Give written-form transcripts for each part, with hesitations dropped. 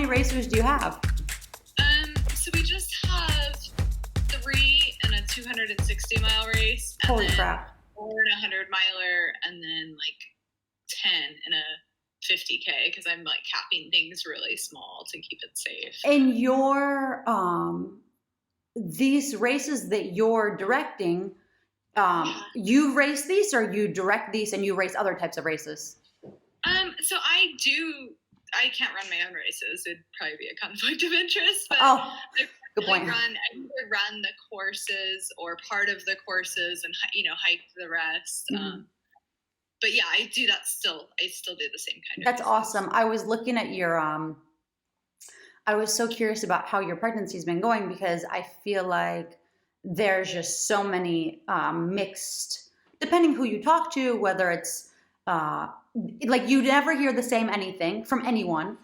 racers do you have? So we just have 3 in a 260-mile race. And Holy then crap. 4 in a 100-miler, and then like 10 in a 50K, because I'm like capping things really small to keep it safe. And your these races that you're directing, you race these, or you direct these and you race other types of races? So I can't run my own races. It'd probably be a conflict of interest, but good point. I either run the courses or part of the courses and, hike the rest. Mm-hmm. But yeah, I do that still. I still do the same kind of That's races. awesome. I was looking at your, I was so curious about how your pregnancy's been going, because I feel like there's just so many mixed, depending who you talk to, whether it's like you never hear the same anything from anyone.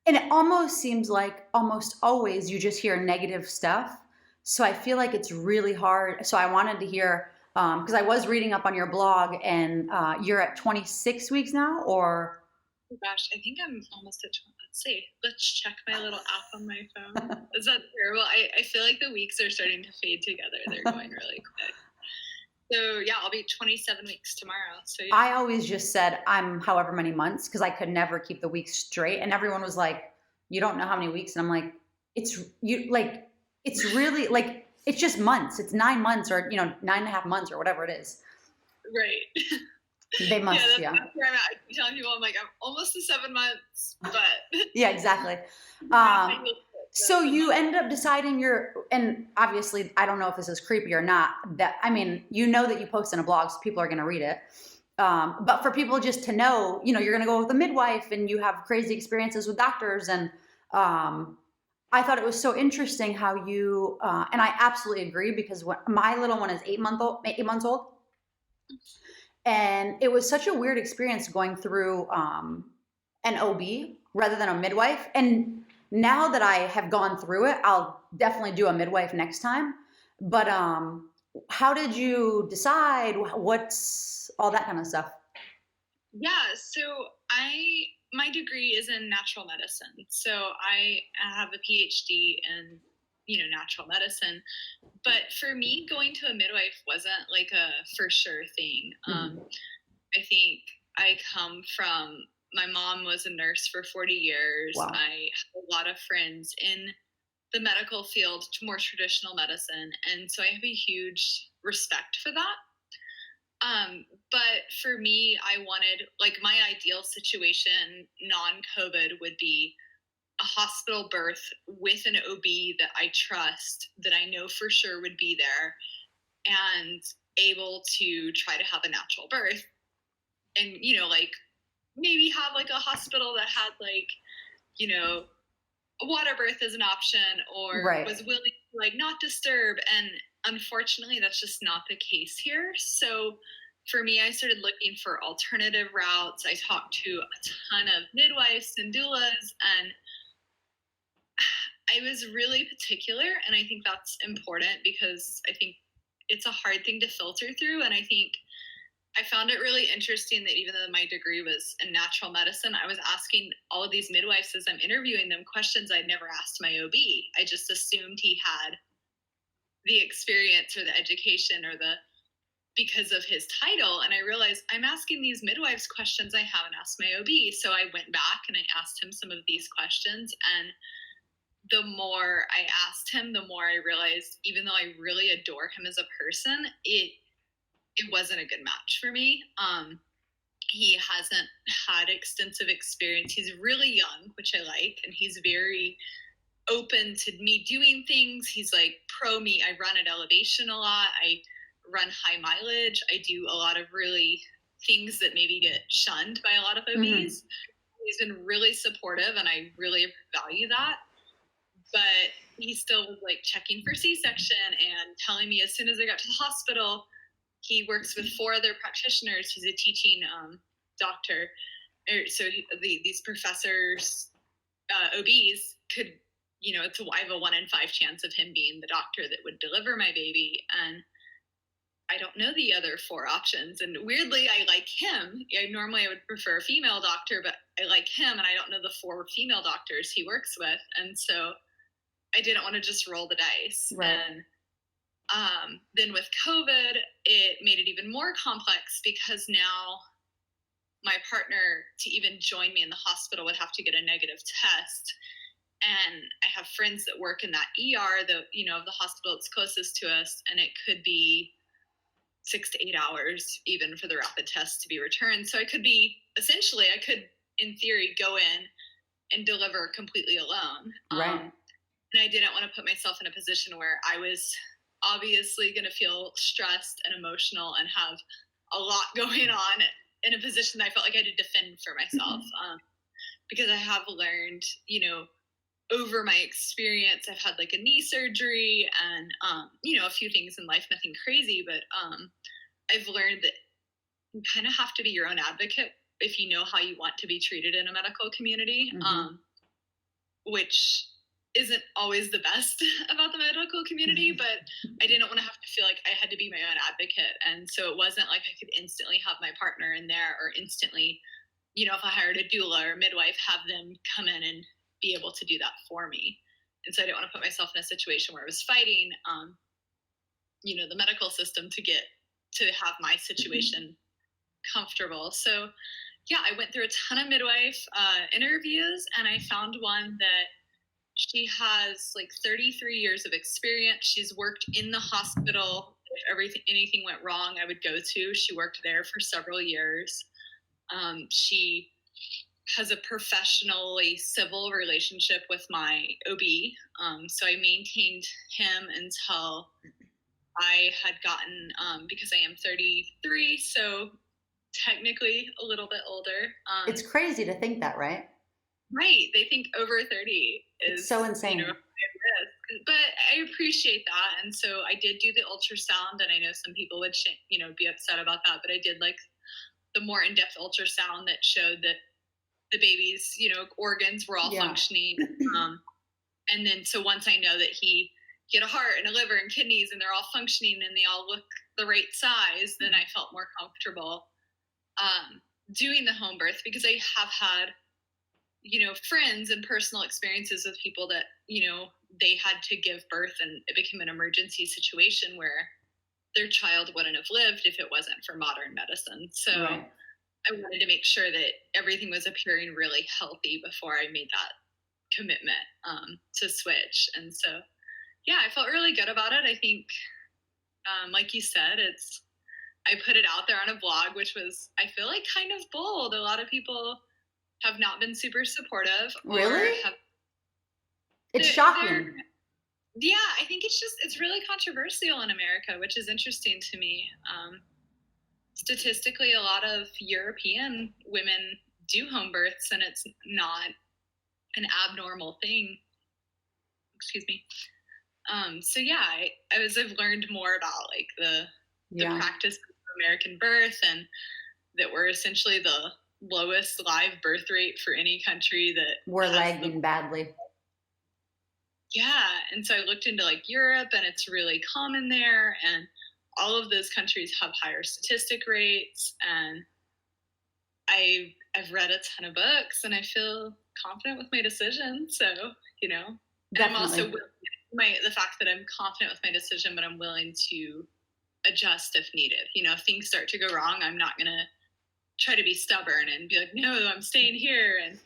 And it almost seems like almost always you just hear negative stuff. So I feel like it's really hard. So I wanted to hear, because I was reading up on your blog, and you're at 26 weeks now, or? Oh gosh, I think I'm almost at 20. Let's see. Let's check my little app on my phone. Is that terrible? I feel like the weeks are starting to fade together. They're going really quick. So yeah, I'll be 27 weeks tomorrow. So yeah. I always just said I'm however many months, because I could never keep the weeks straight. And everyone was like, you don't know how many weeks. And I'm like, it's really like, it's just months. It's 9 months, or, 9.5 months, or whatever it is. Right. They must, that's where I'm at. I keep telling people, I'm like, I'm almost to 7 months, but. Yeah, exactly. So you end up deciding and obviously I don't know if this is creepy or not, that, I mean, that you post in a blog, so people are going to read it. But for people just to know, you're going to go with a midwife and you have crazy experiences with doctors. And I thought it was so interesting how you, and I absolutely agree, because when my little one is 8 months old. And it was such a weird experience going through an OB rather than a midwife. And now that I have gone through it, I'll definitely do a midwife next time. But how did you decide? What's all that kind of stuff? Yeah, so my degree is in natural medicine. So I have a PhD in natural medicine. But for me, going to a midwife wasn't like a for sure thing. I think I come from, my mom was a nurse for 40 years. Wow. I have a lot of friends in the medical field, more traditional medicine. And so I have a huge respect for that. But for me, I wanted, like, my ideal situation, non-COVID, would be a hospital birth with an OB that I trust, that I know for sure would be there, and able to try to have a natural birth. And, like, maybe have like a hospital that had like, a water birth as an option, or right. was willing to like not disturb. And unfortunately, that's just not the case here. So for me, I started looking for alternative routes. I talked to a ton of midwives and doulas, and I was really particular. And I think that's important, because I think it's a hard thing to filter through. And I think I found it really interesting that even though my degree was in natural medicine, I was asking all of these midwives as I'm interviewing them questions I'd never asked my OB. I just assumed he had the experience or the education or because of his title. And I realized I'm asking these midwives questions I haven't asked my OB. So I went back and I asked him some of these questions. And the more I asked him, the more I realized, even though I really adore him as a person, it wasn't a good match for me. He hasn't had extensive experience. He's really young, which I like, and he's very open to me doing things. He's like pro me. I run at elevation a lot. I run high mileage. I do a lot of really things that maybe get shunned by a lot of OBs. Mm-hmm. He's been really supportive, and I really value that. But he still was like checking for C-section and telling me as soon as I got to the hospital. He works with 4 other practitioners. He's a teaching doctor. So these professors, OBs, could, I have a 1 in 5 chance of him being the doctor that would deliver my baby. And I don't know the other 4 options. And weirdly, I like him. I would prefer a female doctor, but I like him, and I don't know the 4 female doctors he works with. And so I didn't want to just roll the dice. Right. And then with COVID, it made it even more complex because now my partner, to even join me in the hospital, would have to get a negative test. And I have friends that work in that ER, of the hospital that's closest to us, and it could be 6 to 8 hours even for the rapid test to be returned. So I could, in theory, go in and deliver completely alone. Right. And I didn't want to put myself in a position where I was obviously going to feel stressed and emotional and have a lot going on in a position that I felt like I had to defend for myself. Because I have learned, over my experience, I've had like a knee surgery and, a few things in life, nothing crazy, but I've learned that you kind of have to be your own advocate if you know how you want to be treated in a medical community, which isn't always the best about the medical community, but I didn't want to have to feel like I had to be my own advocate. And so it wasn't like I could instantly have my partner in there or instantly, if I hired a doula or a midwife, have them come in and be able to do that for me. And so I didn't want to put myself in a situation where I was fighting, the medical system to have my situation comfortable. So yeah, I went through a ton of midwife interviews, and I found one that she has like 33 years of experience. She's worked in the hospital. If anything went wrong, I would go to. She worked there for several years. She has a professionally civil relationship with my OB. So I maintained him until I had gotten, because I am 33, so technically a little bit older. It's crazy to think that, right? Right. They think over 30 is it's so insane. High risk. But I appreciate that. And so I did do the ultrasound, and I know some people would, be upset about that, but I did like the more in-depth ultrasound that showed that the baby's, organs were all functioning. And then, so once I know that he had a heart and a liver and kidneys and they're all functioning and they all look the right size, then I felt more comfortable doing the home birth, because I have had, friends and personal experiences with people that, they had to give birth and it became an emergency situation where their child wouldn't have lived if it wasn't for modern medicine. So right. I wanted to make sure that everything was appearing really healthy before I made that commitment to switch. And so, yeah, I felt really good about it. I think, like you said, I put it out there on a blog, which was, I feel like, kind of bold. A lot of people have not been super supportive. Really? It's shocking. Yeah, I think it's really controversial in America, which is interesting to me. Statistically, a lot of European women do home births, and it's not an abnormal thing. Excuse me. So yeah, I've learned more about like the practice of American birth, and that we're essentially the lowest live birth rate for any country that we're lagging badly. Yeah. And so I looked into like Europe, and it's really common there. And all of those countries have higher statistic rates. And I've read a ton of books, and I feel confident with my decision. So, and I'm also the fact that I'm confident with my decision, but I'm willing to adjust if needed. If things start to go wrong, I'm not going to try to be stubborn and be like, no, I'm staying here. And,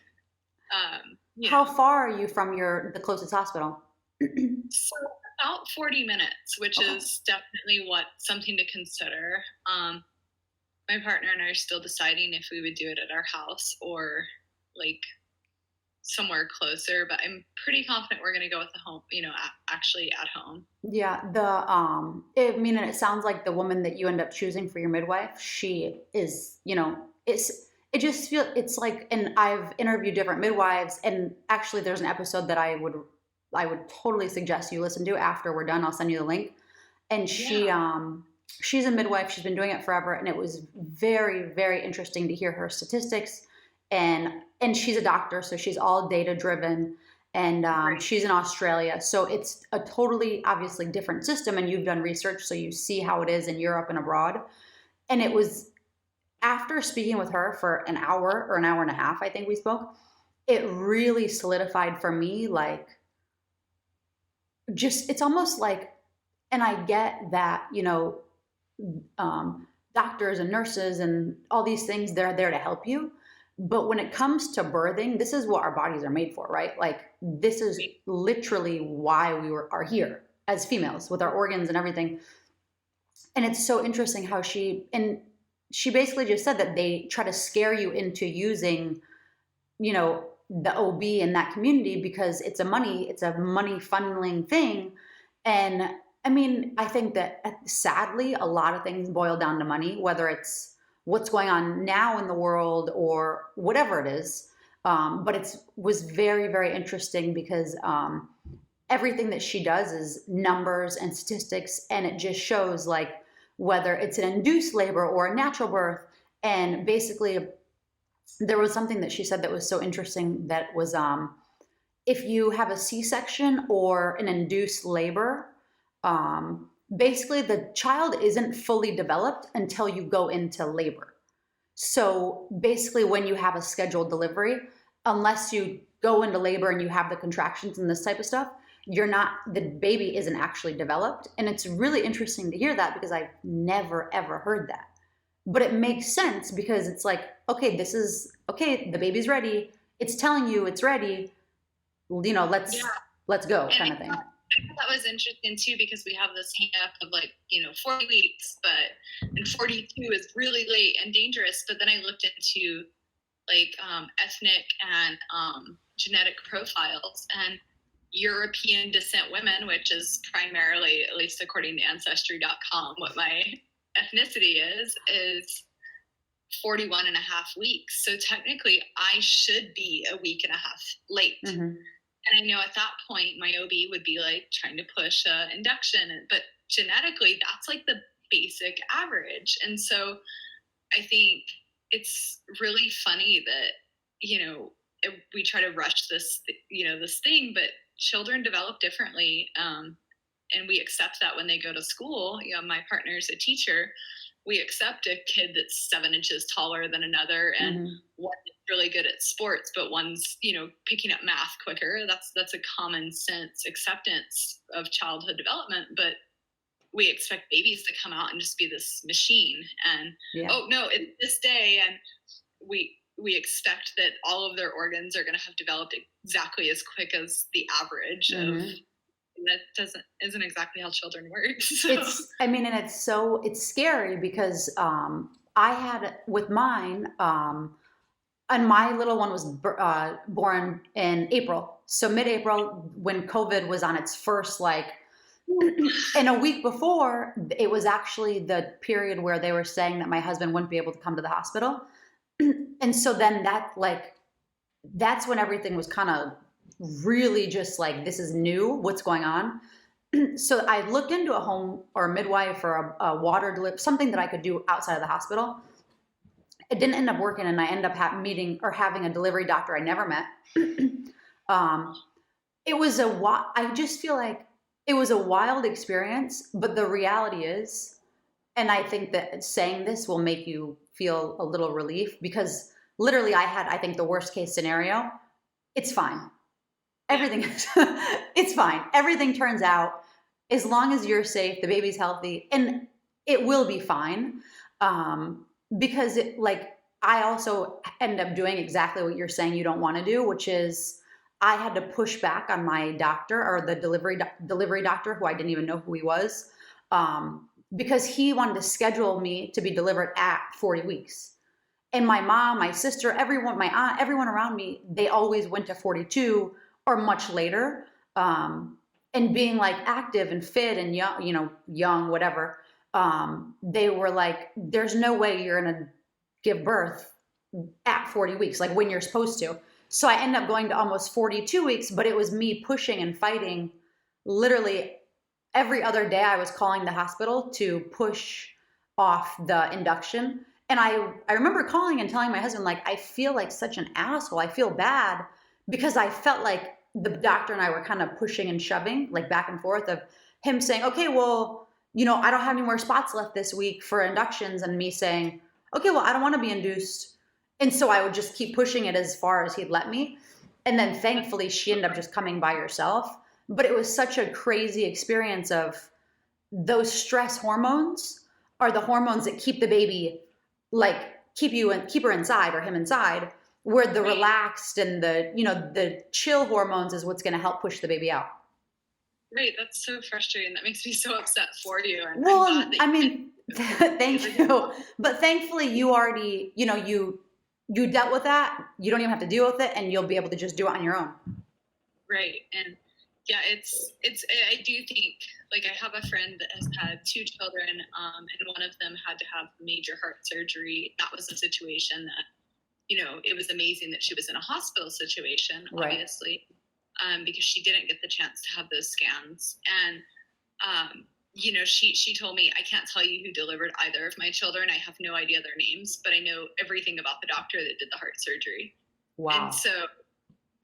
how far are you from the closest hospital? So about 40 minutes, which is definitely something to consider. My partner and I are still deciding if we would do it at our house or like somewhere closer, but I'm pretty confident we're going to go with the home, actually at home. Yeah. It sounds like the woman that you end up choosing for your midwife, she is, it just feels, it's like, and I've interviewed different midwives, and actually there's an episode that I would totally suggest you listen to after we're done. I'll send you the link. And she's a midwife. She's been doing it forever. And it was very, very interesting to hear her statistics, and she's a doctor. So she's all data driven. and Right. she's in Australia. So it's a totally, obviously different system, and you've done research, so you see how it is in Europe and abroad. And it was after speaking with her for an hour or an hour and a half, I think we spoke, it really solidified for me, like, just, it's almost like, and I get that, doctors and nurses and all these things, they're there to help you. But when it comes to birthing, this is what our bodies are made for, right? Like, this is literally why are here as females with our organs and everything. And it's so interesting how she basically just said that they try to scare you into using, the OB in that community because it's a money funneling thing. And I mean, I think that sadly, a lot of things boil down to money, whether it's what's going on now in the world or whatever it is. But it was very, very interesting because everything that she does is numbers and statistics, and it just shows like whether it's an induced labor or a natural birth. And basically, there was something that she said that was so interesting that was if you have a C-section or an induced labor, basically the child isn't fully developed until you go into labor. So basically, when you have a scheduled delivery, unless you go into labor and you have the contractions and this type of stuff, the baby isn't actually developed. And it's really interesting to hear that because I've never, ever heard that. But it makes sense because it's like, okay, the baby's ready. It's telling you it's ready. Let's go, kind of thing. I thought that was interesting too because we have this hang up of like 40 weeks, and 42 is really late and dangerous. But then I looked into like ethnic and genetic profiles, and European descent women, which is primarily, at least according to Ancestry.com, what my ethnicity is 41 and a half weeks. So technically I should be a week and a half late. Mm-hmm. And I know at that point, my OB would be like trying to push induction, but genetically, that's like the basic average. And so I think it's really funny that, we try to rush this, this thing, but children develop differently. And we accept that when they go to school. My partner's a teacher. We accept a kid that's 7 inches taller than another, and Mm-hmm. one is really good at sports, but one's picking up math quicker. That's a common sense acceptance of childhood development. But we expect babies to come out and just be this machine, and oh no, it's this day, and we expect that all of their organs are going to have developed exactly as quick as the average Mm-hmm. of. That isn't exactly how children work. So. It's scary because I had with mine, and my little one was born in April. So mid-April, when COVID was on its first, and a week before, it was actually the period where they were saying that my husband wouldn't be able to come to the hospital. And so then that's when everything was kind of really just like, this is new, what's going on? So I looked into a home or a midwife or a water delivery, something that I could do outside of the hospital. It didn't end up working, and I ended up having a delivery doctor I never met. I just feel like it was a wild experience, but the reality is, and I think that saying this will make you feel a little relief, because literally I had, I think, the worst case scenario. It's fine. Everything is, it's fine. Everything turns out, as long as you're safe, the baby's healthy, and it will be fine. Because I also end up doing exactly what you're saying you don't want to do, which is I had to push back on my doctor, or the delivery doctor, who I didn't even know who he was, because he wanted to schedule me to be delivered at 40 weeks. And my mom, my sister, everyone, my aunt, everyone around me, they always went to 42 or much later. And being like active and fit and young, whatever. They were like, there's no way you're going to give birth at 40 weeks, like when you're supposed to. So I ended up going to almost 42 weeks, but it was me pushing and fighting. Literally every other day I was calling the hospital to push off the induction. And I remember calling and telling my husband, like, I feel like such an asshole. I feel bad because I felt like the doctor and I were kind of pushing and shoving, like back and forth, of him saying, okay, well, I don't have any more spots left this week for inductions, and me saying, okay, well, I don't want to be induced. And so I would just keep pushing it as far as he'd let me. And then thankfully she ended up just coming by herself. But it was such a crazy experience of those stress hormones are the hormones that keep the baby, like keep her inside or him inside, where the relaxed and the chill hormones is what's going to help push the baby out. Right. That's so frustrating. That makes me so upset for you. And well, I mean, thank you. But thankfully you already, you dealt with that. You don't even have to deal with it, and you'll be able to just do it on your own. Right. And yeah, I do think, like, I have a friend that has had 2 children, and one of them had to have major heart surgery. That was a situation that, it was amazing that she was in a hospital situation, obviously, because she didn't get the chance to have those scans. And, she told me, I can't tell you who delivered either of my children. I have no idea their names, but I know everything about the doctor that did the heart surgery. Wow. And so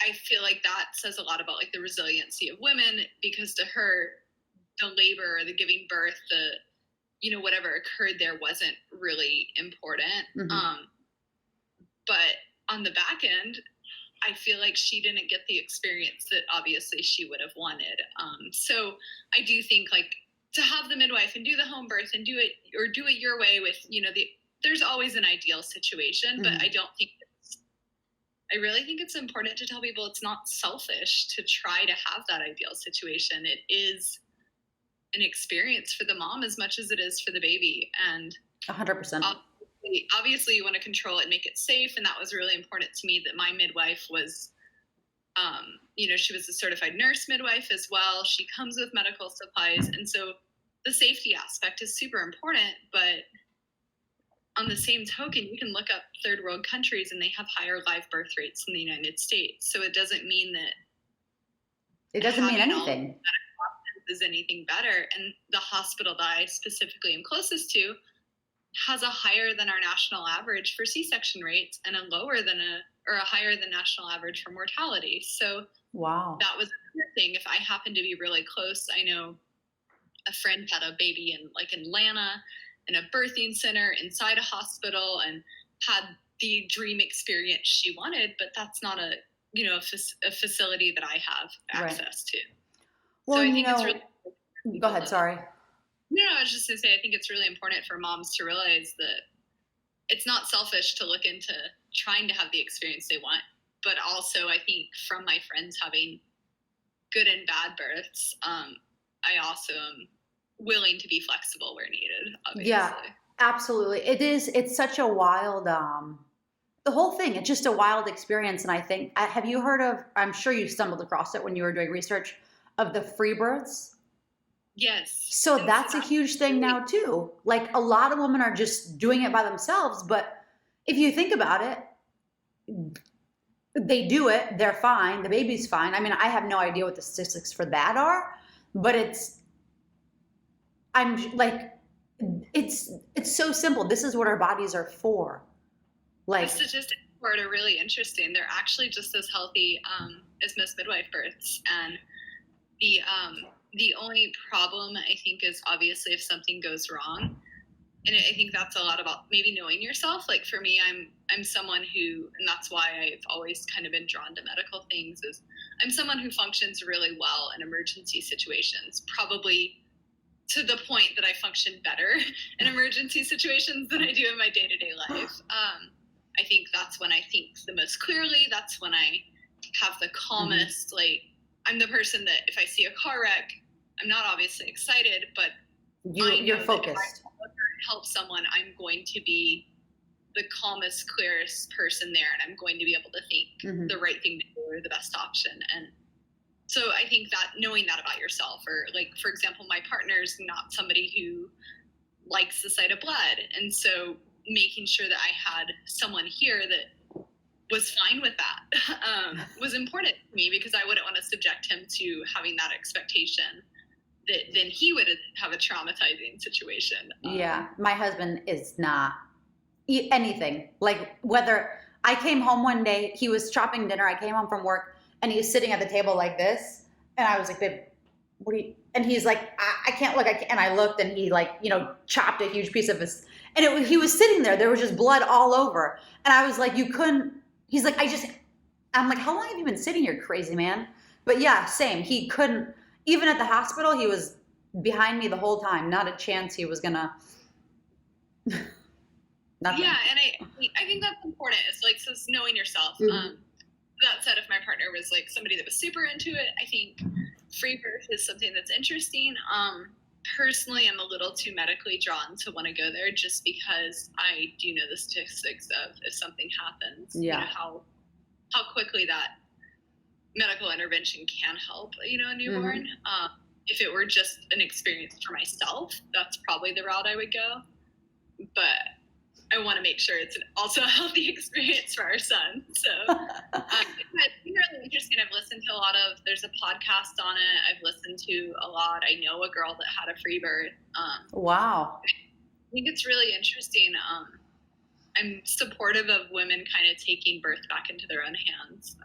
I feel like that says a lot about, like, the resiliency of women, because to her, the labor or the giving birth, the, whatever occurred there wasn't really important. Mm-hmm. But on the back end, I feel like she didn't get the experience that obviously she would have wanted. So I do think, like, to have the midwife and do the home birth and do it your way with, there's always an ideal situation, but I don't think I really think it's important to tell people it's not selfish to try to have that ideal situation. It is an experience for the mom as much as it is for the baby. And 100%. Obviously you want to control it and make it safe. And that was really important to me, that my midwife was, she was a certified nurse midwife as well. She comes with medical supplies. And so the safety aspect is super important, but on the same token, you can look up third world countries and they have higher live birth rates than the United States. So it doesn't mean that it doesn't mean anything is anything better. And the hospital that I specifically am closest to has a higher than our national average for C-section rates and a higher than national average for mortality. So wow, that was another thing. If I happen to be really close, I know a friend had a baby in Atlanta in a birthing center inside a hospital and had the dream experience she wanted, but that's not a facility that I have access to. Well, so I think it's really go ahead. Sorry. No, I was just going to say, I think it's really important for moms to realize that it's not selfish to look into trying to have the experience they want, but also I think from my friends having good and bad births, I also am willing to be flexible where needed, obviously. Yeah, absolutely. It's such a wild, the whole thing, it's just a wild experience. And I think, have you heard of, I'm sure you stumbled across it when you were doing research, of the free births? Yes. So that's a huge thing now too. Like, a lot of women are just doing it by themselves, but if you think about it, they do it, they're fine, the baby's fine. I mean, I have no idea what the statistics for that are, but it's so simple. This is what our bodies are for. Like, the statistics for it are really interesting. They're actually just as healthy as most midwife births. And the only problem, I think, is obviously if something goes wrong. And I think that's a lot about maybe knowing yourself. Like, for me, I'm someone who, and that's why I've always kind of been drawn to medical things, is I'm someone who functions really well in emergency situations, probably to the point that I function better in emergency situations than I do in my day-to-day life. I think that's when I think the most clearly. That's when I have the calmest, like, I'm the person that if I see a car wreck, I'm not obviously excited, but you're focused. If I help someone, I'm going to be the calmest, clearest person there, and I'm going to be able to think the right thing to do or the best option. And so I think that knowing that about yourself, or like, for example, my partner's not somebody who likes the sight of blood. And so making sure that I had someone here that was fine with that was important to me, because I wouldn't want to subject him to having that expectation that then he would have a traumatizing situation. Yeah. My husband is not anything. Like, whether I came home one day, he was chopping dinner, I came home from work, and he's sitting at the table like this. And I was like, babe, what do you, and he's like, I can't look. And I looked, and he like, chopped a huge piece of his, and he was sitting there. There was just blood all over. And I was like, you couldn't, he's like, I'm like, how long have you been sitting here, crazy man? But yeah, same. He couldn't, even at the hospital, he was behind me the whole time. Not a chance he was gonna, nothing. Yeah, and I think that's important. It's like, so it's knowing yourself. That said, if my partner was like somebody that was super into it, I think free birth is something that's interesting. Personally, I'm a little too medically drawn to want to go there, just because I do know the statistics of if something happens, how quickly that medical intervention can help, a newborn. If it were just an experience for myself, that's probably the route I would go. But I want to make sure it's also a healthy experience for our son. So it's been really interesting. I've listened to there's a podcast on it. I've listened to a lot. I know a girl that had a free birth. Wow. I think it's really interesting. I'm supportive of women kind of taking birth back into their own hands.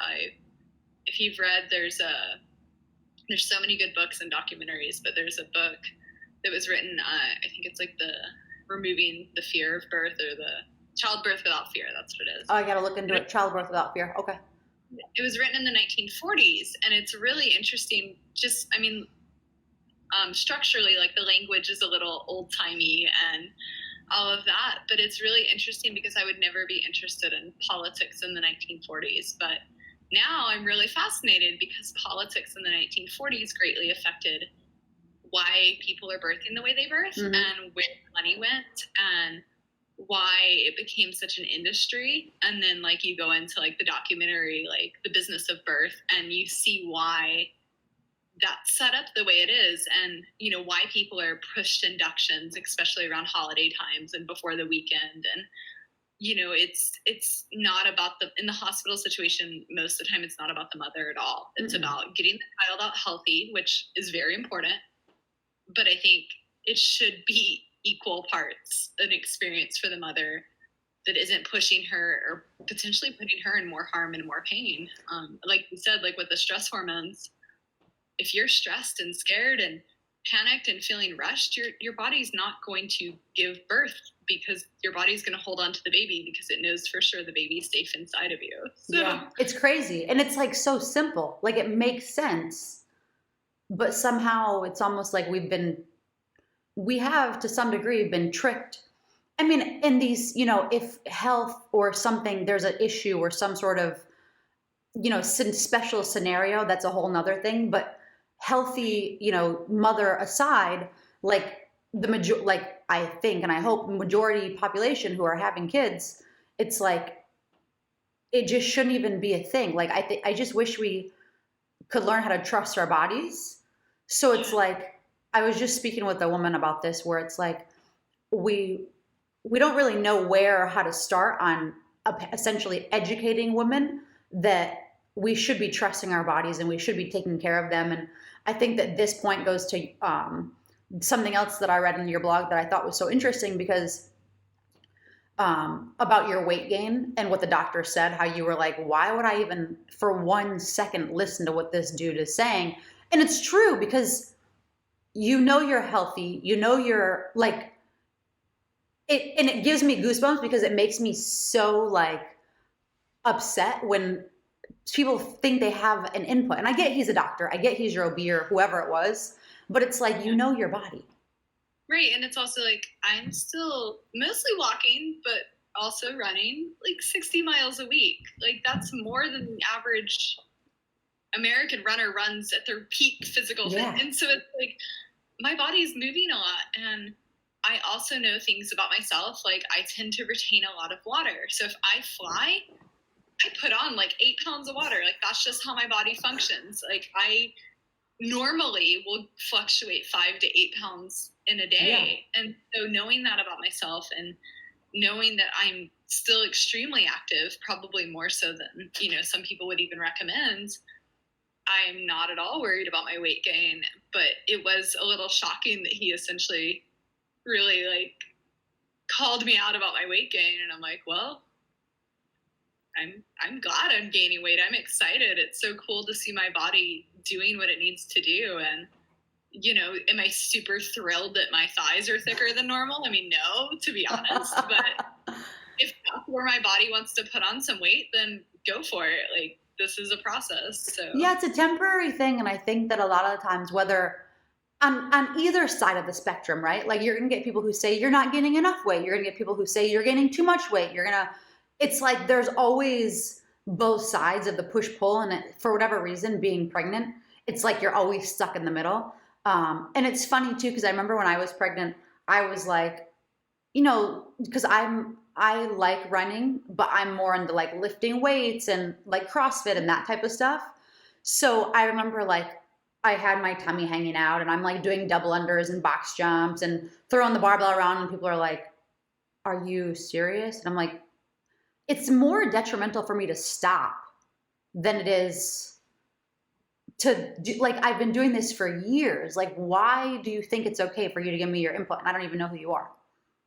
If you've read, there's so many good books and documentaries, but there's a book that was written, I think it's like the Removing the Fear of Birth, or the Childbirth Without Fear. That's what it is. Oh, I gotta look into it. Childbirth Without Fear. Okay. It was written in the 1940s, and it's really interesting. Structurally, like the language is a little old-timey and all of that, but it's really interesting because I would never be interested in politics in the 1940s. But now I'm really fascinated because politics in the 1940s greatly affected why people are birthing the way they birth, and where money went, and why it became such an industry. And then like you go into like the documentary, like The Business of Birth, and you see why that's set up the way it is, and why people are pushed inductions, especially around holiday times and before the weekend. And it's not about in the hospital situation, most of the time it's not about the mother at all. It's about getting the child out healthy, which is very important. But I think it should be equal parts an experience for the mother that isn't pushing her or potentially putting her in more harm and more pain. Like you said, like with the stress hormones, if you're stressed and scared and panicked and feeling rushed, your body's not going to give birth, because your body's going to hold on to the baby because it knows for sure the baby's safe inside of you. So. Yeah, it's crazy. And it's like so simple. Like it makes sense. But somehow it's almost like we have to some degree been tricked. I mean, in these, if health or something, there's an issue or some sort of, special scenario, that's a whole nother thing. But healthy, mother aside, like I think, and I hope majority population who are having kids, it's like, it just shouldn't even be a thing. Like, I just wish we could learn how to trust our bodies. So it's like, I was just speaking with a woman about this, where it's like, we don't really know where or how to start on essentially educating women that we should be trusting our bodies and we should be taking care of them. And I think that this point goes to something else that I read in your blog that I thought was so interesting, because about your weight gain and what the doctor said, how you were like, why would I even for 1 second listen to what this dude is saying? And it's true, because you're healthy, you're like it, and it gives me goosebumps because it makes me so like upset when people think they have an input. And I get he's a doctor, I get he's your OB or whoever it was, but it's like, your body. Right. And it's also like, I'm still mostly walking, but also running like 60 miles a week. Like that's more than the average American runner runs at their peak physical fitness. And so it's like, my body's moving a lot. And I also know things about myself. Like I tend to retain a lot of water. So if I fly, I put on like 8 pounds of water. Like that's just how my body functions. Like I normally will fluctuate 5 to 8 pounds in a day. Yeah. And so knowing that about myself and knowing that I'm still extremely active, probably more so than, some people would even recommend, I'm not at all worried about my weight gain. But it was a little shocking that he essentially really like called me out about my weight gain. And I'm like, well, I'm glad I'm gaining weight. I'm excited. It's so cool to see my body doing what it needs to do. And, am I super thrilled that my thighs are thicker than normal? I mean, no, to be honest, but if that's where my body wants to put on some weight, then go for it. Like, this is a process. So Yeah, it's a temporary thing. And I think that a lot of the times, whether on either side of the spectrum, right? Like you're going to get people who say you're not gaining enough weight. You're going to get people who say you're gaining too much weight. It's like there's always both sides of the push pull. And for whatever reason, being pregnant, it's like you're always stuck in the middle. And it's funny too, because I remember when I was pregnant, I was like, because I like running, but I'm more into like lifting weights and like CrossFit and that type of stuff. So I remember like I had my tummy hanging out and I'm like doing double unders and box jumps and throwing the barbell around and people are like, "Are you serious?" And I'm like, it's more detrimental for me to stop than it is to do, like I've been doing this for years. Like, why do you think it's okay for you to give me your input and I don't even know who you are?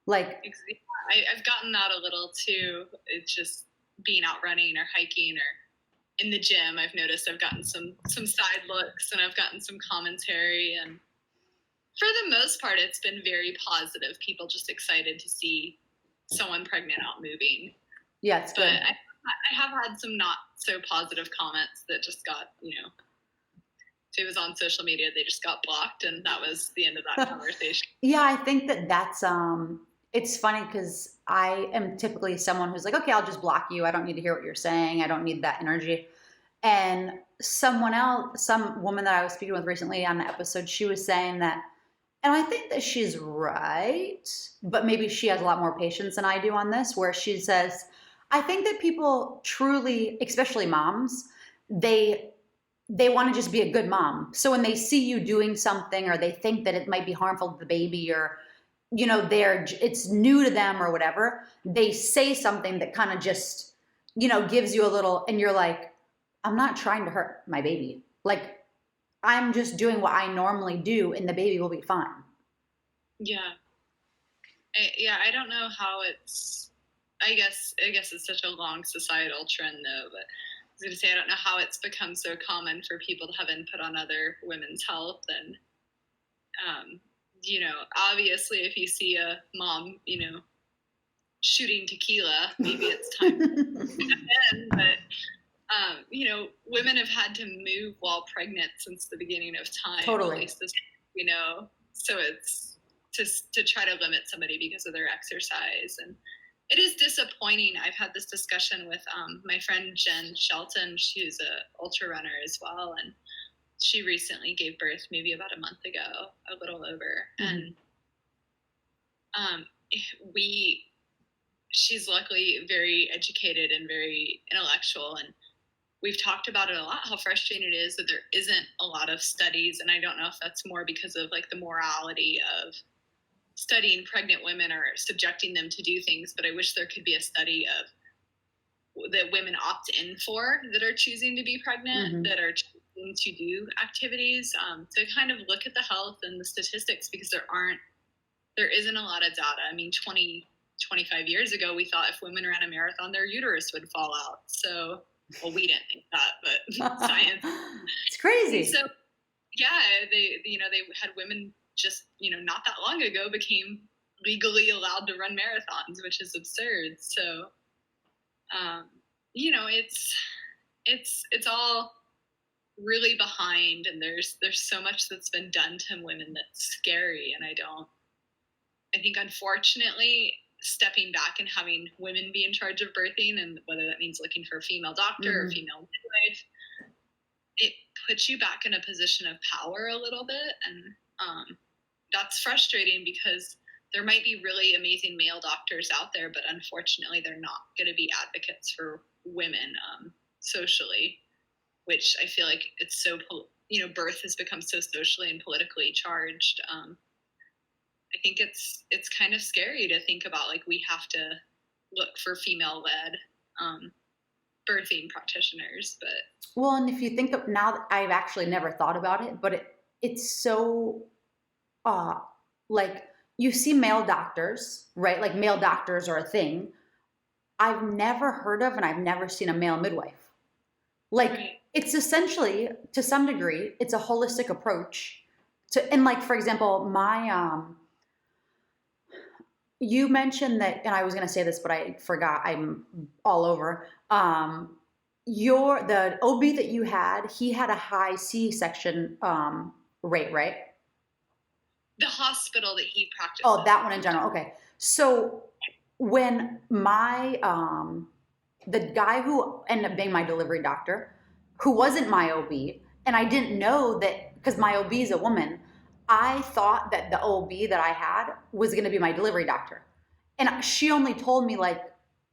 Like, I've gotten that a little too. It's just being out running or hiking or in the gym. I've noticed I've gotten some side looks and I've gotten some commentary, and for the most part, it's been very positive. People just excited to see someone pregnant out moving. yeah, it's good. But I have had some not so positive comments that just got, if it was on social media, they just got blocked, and that was the end of that conversation. Yeah, I think that's it's funny because I am typically someone who's like, okay, I'll just block you. I don't need to hear what you're saying. I don't need that energy. And some woman that I was speaking with recently on the episode, she was saying that, and I think that she's right, but maybe she has a lot more patience than I do on this, where she says, I think that people truly, especially moms, they want to just be a good mom. So when they see you doing something or they think that it might be harmful to the baby or it's new to them or whatever, they say something that kind of just, gives you a little, and you're like, I'm not trying to hurt my baby. Like, I'm just doing what I normally do and the baby will be fine. Yeah. I don't know how I guess it's such a long societal trend though, but I was going to say, I don't know how it's become so common for people to have input on other women's health. And, obviously if you see a mom, shooting tequila, maybe it's time to end. But, women have had to move while pregnant since the beginning of time. Totally. At least this, so it's to try to limit somebody because of their exercise. And it is disappointing. I've had this discussion with my friend Jen Shelton. She's a ultra runner as well, and she recently gave birth maybe about a month ago, a little over. Mm-hmm. And she's luckily very educated and very intellectual, and we've talked about it a lot, how frustrating it is that there isn't a lot of studies. And I don't know if that's more because of like the morality of studying pregnant women or subjecting them to do things, but I wish there could be a study of that women opt in for that are choosing to be pregnant, mm-hmm. that are choosing to do activities, to kind of look at the health and the statistics, because there isn't a lot of data. I mean, 25 years ago, we thought if women ran a marathon, their uterus would fall out. So, well, we didn't think that, but science. It's crazy. And so, yeah, they had women just, not that long ago became legally allowed to run marathons, which is absurd. So, it's all really behind, and there's so much that's been done to women that's scary. And I think unfortunately, stepping back and having women be in charge of birthing, and whether that means looking for a female doctor, mm-hmm. or female midwife, it puts you back in a position of power a little bit. And that's frustrating because there might be really amazing male doctors out there, but unfortunately they're not going to be advocates for women socially, which I feel like it's so, birth has become so socially and politically charged. I think it's kind of scary to think about, like, we have to look for female-led birthing practitioners. But well, and if you think of, now, I've actually never thought about it, but it's so like, you see male doctors, right? Like, male doctors are a thing, I've never heard of and I've never seen a male midwife. Like, Right. it's essentially, to some degree, it's a holistic approach to, and like, for example, you mentioned that, and I was going to say this, but I forgot. I'm all over. The OB that you had, he had a high C-section rate, right? The hospital that he practiced Oh, at. that one in general. Okay. So when the guy who ended up being my delivery doctor, who wasn't my OB, and I didn't know that because my OB is a woman, I thought that the OB that I had was going to be my delivery doctor. And she only told me like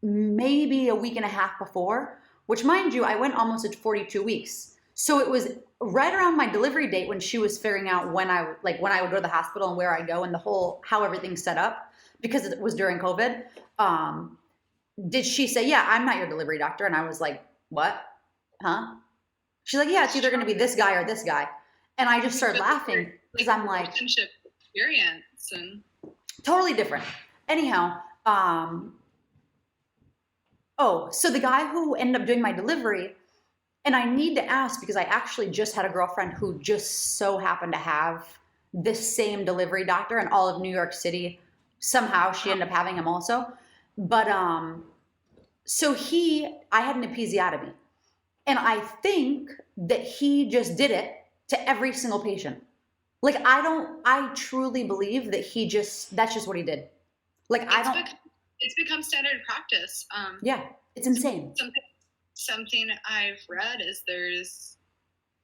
maybe a week and a half before, which mind you, I went almost at 42 weeks. So it was right around my delivery date when she was figuring out when I would go to the hospital and where I go and the whole how everything's set up because it was during COVID. Did she say, "Yeah, I'm not your delivery doctor"? And I was like, "What? Huh?" She's like, "Yeah, it's either going to be this guy or this guy." And I just started laughing because I'm like, relationship experience and totally different. Anyhow, so the guy who ended up doing my delivery, and I need to ask because I actually just had a girlfriend who just so happened to have this same delivery doctor in all of New York City. Somehow she ended up having him also. But so I had an episiotomy. And I think that he just did it to every single patient. Like I truly believe that that's just what he did. Like it's become standard practice. Yeah, it's insane. Something I've read is there's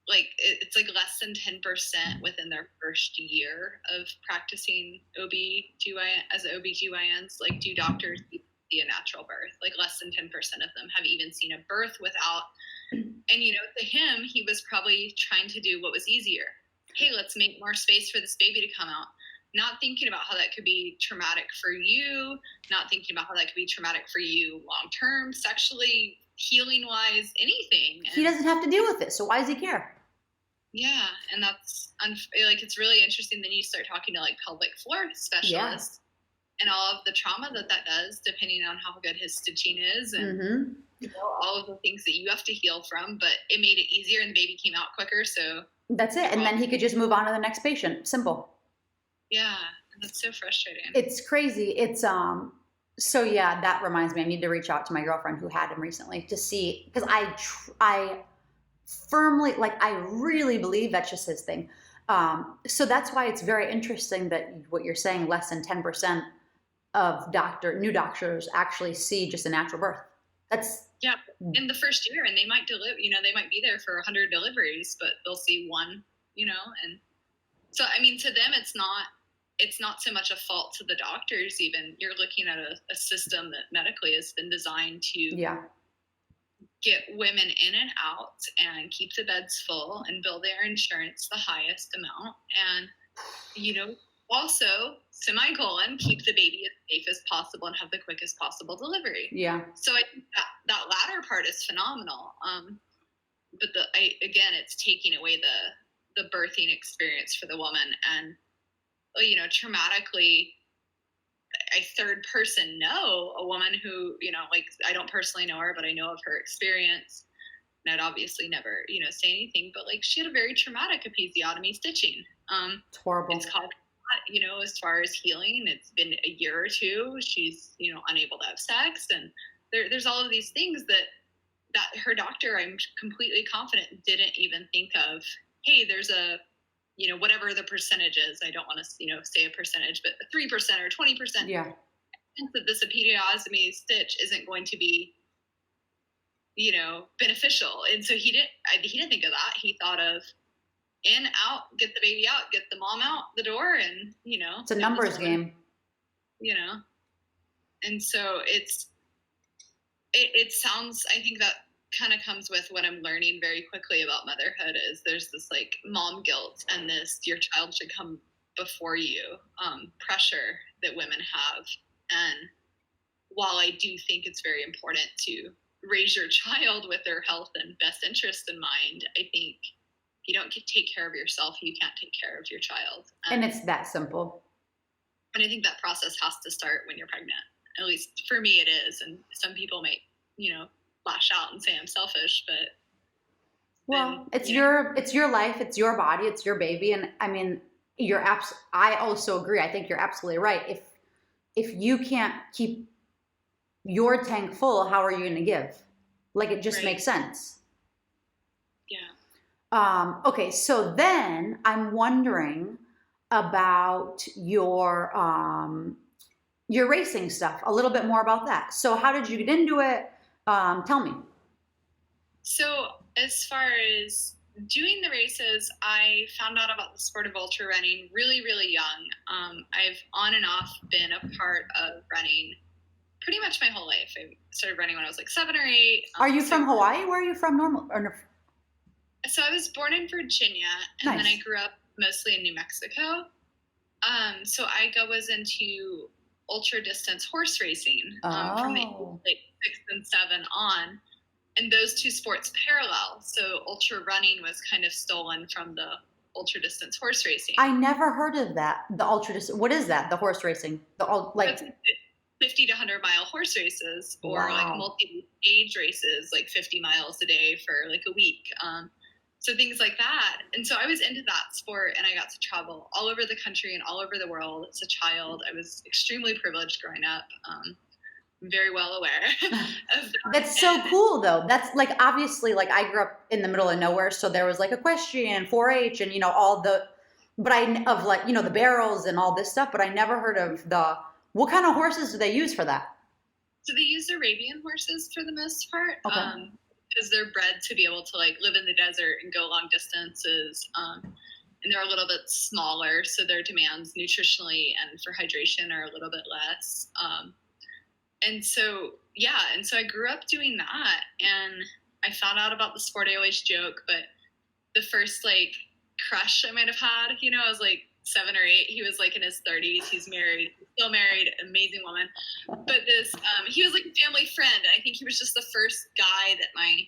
like it's like less than 10% within their first year of practicing OB/GYN as OB/GYNs, like do doctors see a natural birth. Like less than 10% of them have even seen a birth without. And to him, he was probably trying to do what was easier. Hey, let's make more space for this baby to come out. Not thinking about how that could be traumatic for you, not thinking about how that could be traumatic for you long term, sexually, healing wise, anything. He doesn't have to deal with it, so why does he care? Yeah, and that's like it's really interesting. Then you start talking to like pelvic floor specialists and all of the trauma that does, depending on how good his stitching is, and all of the things that you have to heal from. But it made it easier, and the baby came out quicker. So that's it, and then he could just move on to the next patient. Simple. Yeah, that's so frustrating. It's crazy. It's So yeah, that reminds me. I need to reach out to my girlfriend who had him recently to see because I firmly I really believe that's just his thing. So that's why it's very interesting that what you're saying, less than 10% of new doctors actually see just a natural birth. That's in the first year, and they might deliver. They might be there for 100 deliveries, but they'll see one. And so I mean, to them, it's not so much a fault to the doctors. Even you're looking at a system that medically has been designed to get women in and out and keep the beds full and bill their insurance the highest amount, and also semicolon keep the baby as safe as possible and have the quickest possible delivery. So I think that latter part is phenomenal. But again, it's taking away the birthing experience for the woman, and traumatically, a third person know a woman who I don't personally know her, but I know of her experience, and I'd obviously never say anything, but she had a very traumatic episiotomy stitching. It's horrible. It's called as far as healing, it's been a year or two. She's unable to have sex, and there's all of these things that her doctor, I'm completely confident, didn't even think of. Hey, there's a whatever the percentage is, I don't want to say a percentage, but 3% or 20%. That this episiotomy stitch isn't going to be beneficial, and so he didn't think of that. He thought of in, out, get the baby out, get the mom out the door, and it's a numbers game. And so it sounds, I think that kind of comes with what I'm learning very quickly about motherhood is there's this mom guilt and this your child should come before you pressure that women have. And while I do think it's very important to raise your child with their health and best interest in mind, I think if you don't take care of yourself, you can't take care of your child. And it's that simple. And I think that process has to start when you're pregnant. At least for me it is. And some people might, lash out and say I'm selfish, but well, it's your life, it's your body, it's your baby. And I mean, I also agree. I think you're absolutely right. If you can't keep your tank full, how are you going to give? Like, it just makes sense. Yeah. Okay, so then I'm wondering about your racing stuff, a little bit more about that. So how did you get into it? Tell me. So as far as doing the races, I found out about the sport of ultra running really, really young. I've on and off been a part of running pretty much my whole life. I started running when I was like 7 or 8. Are you from Hawaii? Where are you from normal? So I was born in Virginia, and then I grew up mostly in New Mexico. So I was into ultra distance horse racing from the age of like 6 and 7 on. And those two sports parallel. So ultra running was kind of stolen from the ultra distance horse racing. I never heard of that. The ultra distance. What is that? The horse racing? Like 50 to 100 mile horse races, or like multi-stage races, like 50 miles a day for like a week. So things like that. And so I was into that sport, and I got to travel all over the country and all over the world as a child. I was extremely privileged growing up. I'm very well aware of that. That's so cool, though. That's like, obviously, like, I grew up in the middle of nowhere, so there was like equestrian, 4-H, and the barrels and all this stuff, but I never heard of what kind of horses do they use for that? So they use Arabian horses for the most part. Okay. Because they're bred to be able to like live in the desert and go long distances. And they're a little bit smaller, so their demands nutritionally and for hydration are a little bit less. And so I grew up doing that, and I found out about the sport. I always joke, but the first like crush I might have had, I was like 7 or 8. He was like in his 30s. He's married, still married, amazing woman. But he was like a family friend. And I think he was just the first guy that my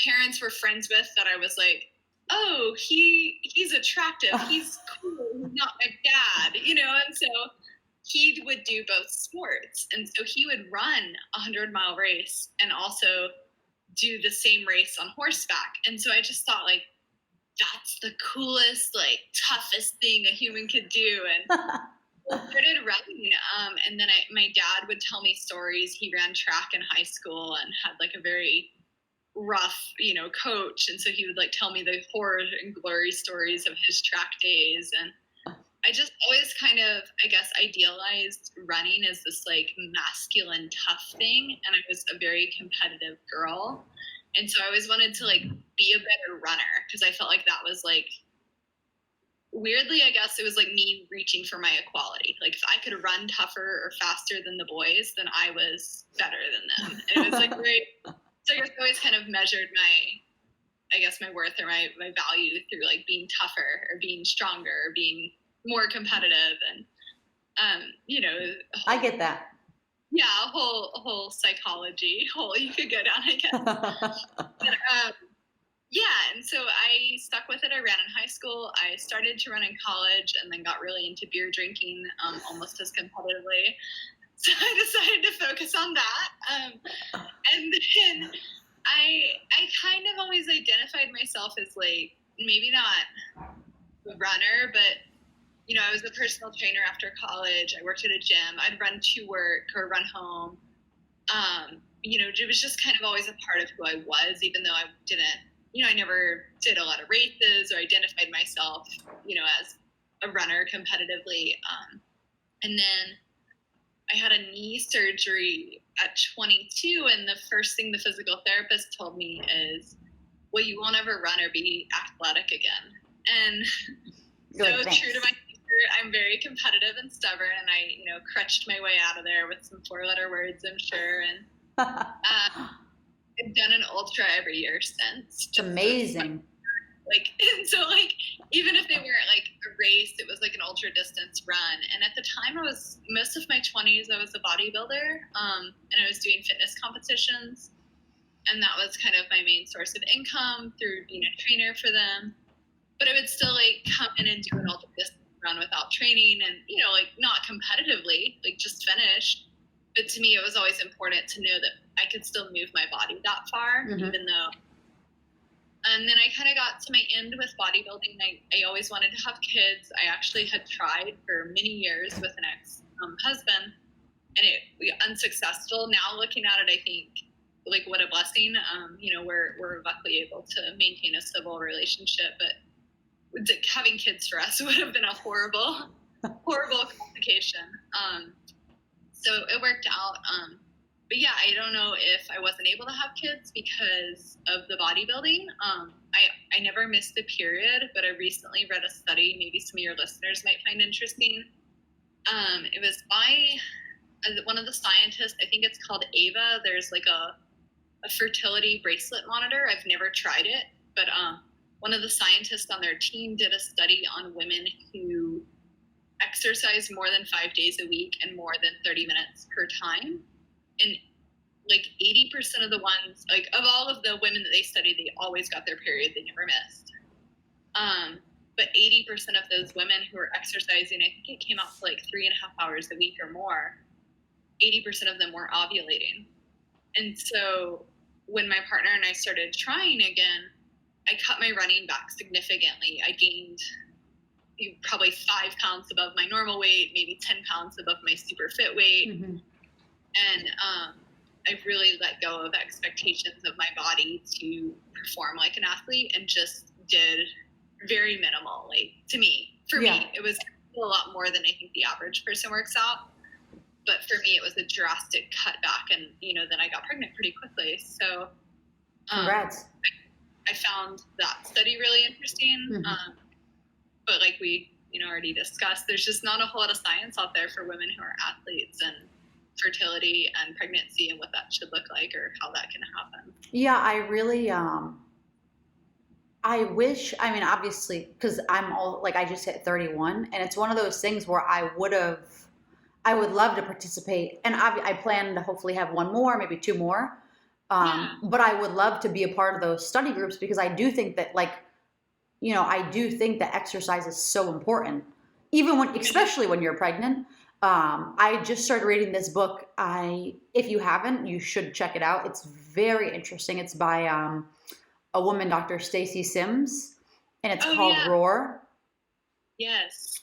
parents were friends with that I was like, oh, he's attractive. He's cool. He's not my dad, And so he would do both sports. And so he would run a 100-mile race and also do the same race on horseback. And so I just thought, like, that's the coolest, like, toughest thing a human could do. And I started running. And then my dad would tell me stories. He ran track in high school and had like a very rough, coach. And so he would like tell me the horror and glory stories of his track days. And I just always kind of, I guess, idealized running as this like masculine, tough thing. And I was a very competitive girl. And so I always wanted to like be a better runner, because I felt like that was like, weirdly, I guess it was like me reaching for my equality. Like if I could run tougher or faster than the boys, then I was better than them. And it was like very, so I guess I always kind of measured my worth or my value through like being tougher or being stronger or being more competitive. And, I get that. Yeah, a whole psychology hole you could go down, I guess. But, and so I stuck with it. I ran in high school. I started to run in college, and then got really into beer drinking, almost as competitively. So I decided to focus on that. And then I kind of always identified myself as like, maybe not a runner, but I was a personal trainer after college. I worked at a gym. I'd run to work or run home. It was just kind of always a part of who I was, even though I didn't, I never did a lot of races or identified myself, as a runner competitively. And then I had a knee surgery at 22. And the first thing the physical therapist told me is, well, you won't ever run or be athletic again. And so true to my I'm very competitive and stubborn, and I, crutched my way out of there with some 4-letter words, I'm sure. And I've done an ultra every year since. It's amazing. And so even if they weren't like a race, it was like an ultra distance run. And at the time most of my 20s, I was a bodybuilder, and I was doing fitness competitions. And that was kind of my main source of income through being a trainer for them. But I would still come in and do an ultra distance run without training, and not competitively, just finish. But to me, it was always important to know that I could still move my body that far, even though. And then I kind of got to my end with bodybuilding. I always wanted to have kids. I actually had tried for many years with an ex-husband, and it was unsuccessful. Now looking at it, I think, like, what a blessing. We're luckily able to maintain a civil relationship, but having kids for us would have been a horrible complication. So it worked out. But yeah, I don't know if I wasn't able to have kids because of the bodybuilding. I never missed a period, but I recently read a study, maybe some of your listeners might find interesting. It was by one of the scientists, I think it's called Ava. There's like a fertility bracelet monitor. I've never tried it, but one of the scientists on their team did a study on women who exercise more than 5 days a week and more than 30 minutes per time. And like 80% of the ones, like of all of the women that they studied, they always got their period. They never missed. But 80% of those women who were exercising, I think it came out to like 3.5 hours a week or more, 80% of them were ovulating. And so when my partner and I started trying again, I cut my running back significantly. I gained probably 5 pounds above my normal weight, maybe 10 pounds above my super fit weight. And I really let go of expectations of my body to perform like an athlete and just did very minimal. Like, to me, for me, it was a lot more than I think the average person works out. But for me, it was a drastic cutback, and then I got pregnant pretty quickly. So, congrats. I found that study really interesting. But like we, already discussed, there's just not a whole lot of science out there for women who are athletes and fertility and pregnancy and what that should look like or how that can happen. Yeah, I really, I wish, obviously, because I just hit 31, and it's one of those things where I would love to participate, and I plan to hopefully have one more, maybe 2 more. But I would love to be a part of those study groups because I do think that, I do think that exercise is so important, especially when you're pregnant. I just started reading this book. If you haven't, you should check it out. It's very interesting. It's by a woman, Dr. Stacy Sims, and it's called Roar. Yes.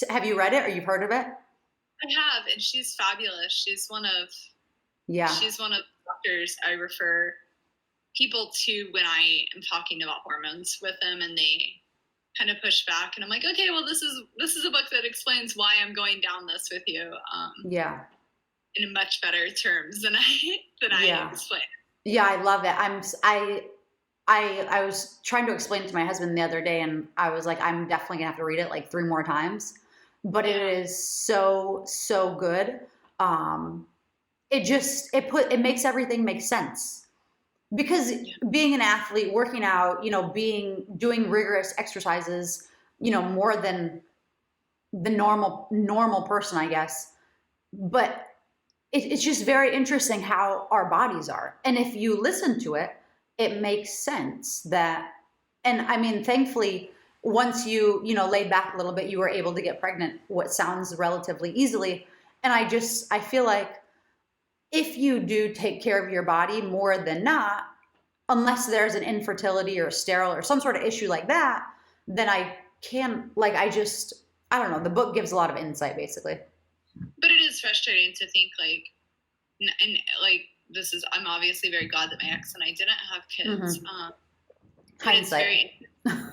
Have you read it or you've heard of it? I have, and she's fabulous. She's one of the doctors I refer people to when I am talking about hormones with them, and they kind of push back, and I'm like, okay, well, this is a book that explains why I'm going down this with you. In much better terms than I explained. Yeah, I love it. I was trying to explain it to my husband the other day, and I was like, I'm definitely gonna have to read it like 3 more times. But it is so good. It makes everything make sense. Because being an athlete, working out, doing rigorous exercises, more than the normal person, I guess. But it's just very interesting how our bodies are. And if you listen to it, it makes sense that, and thankfully, once you laid back a little bit, you were able to get pregnant, what sounds relatively easily. And I feel like if you do take care of your body more than not, unless there's an infertility or sterile or some sort of issue like that, then I don't know. The book gives a lot of insight, basically. But it is frustrating to think I'm obviously very glad that my ex and I didn't have kids. Hindsight.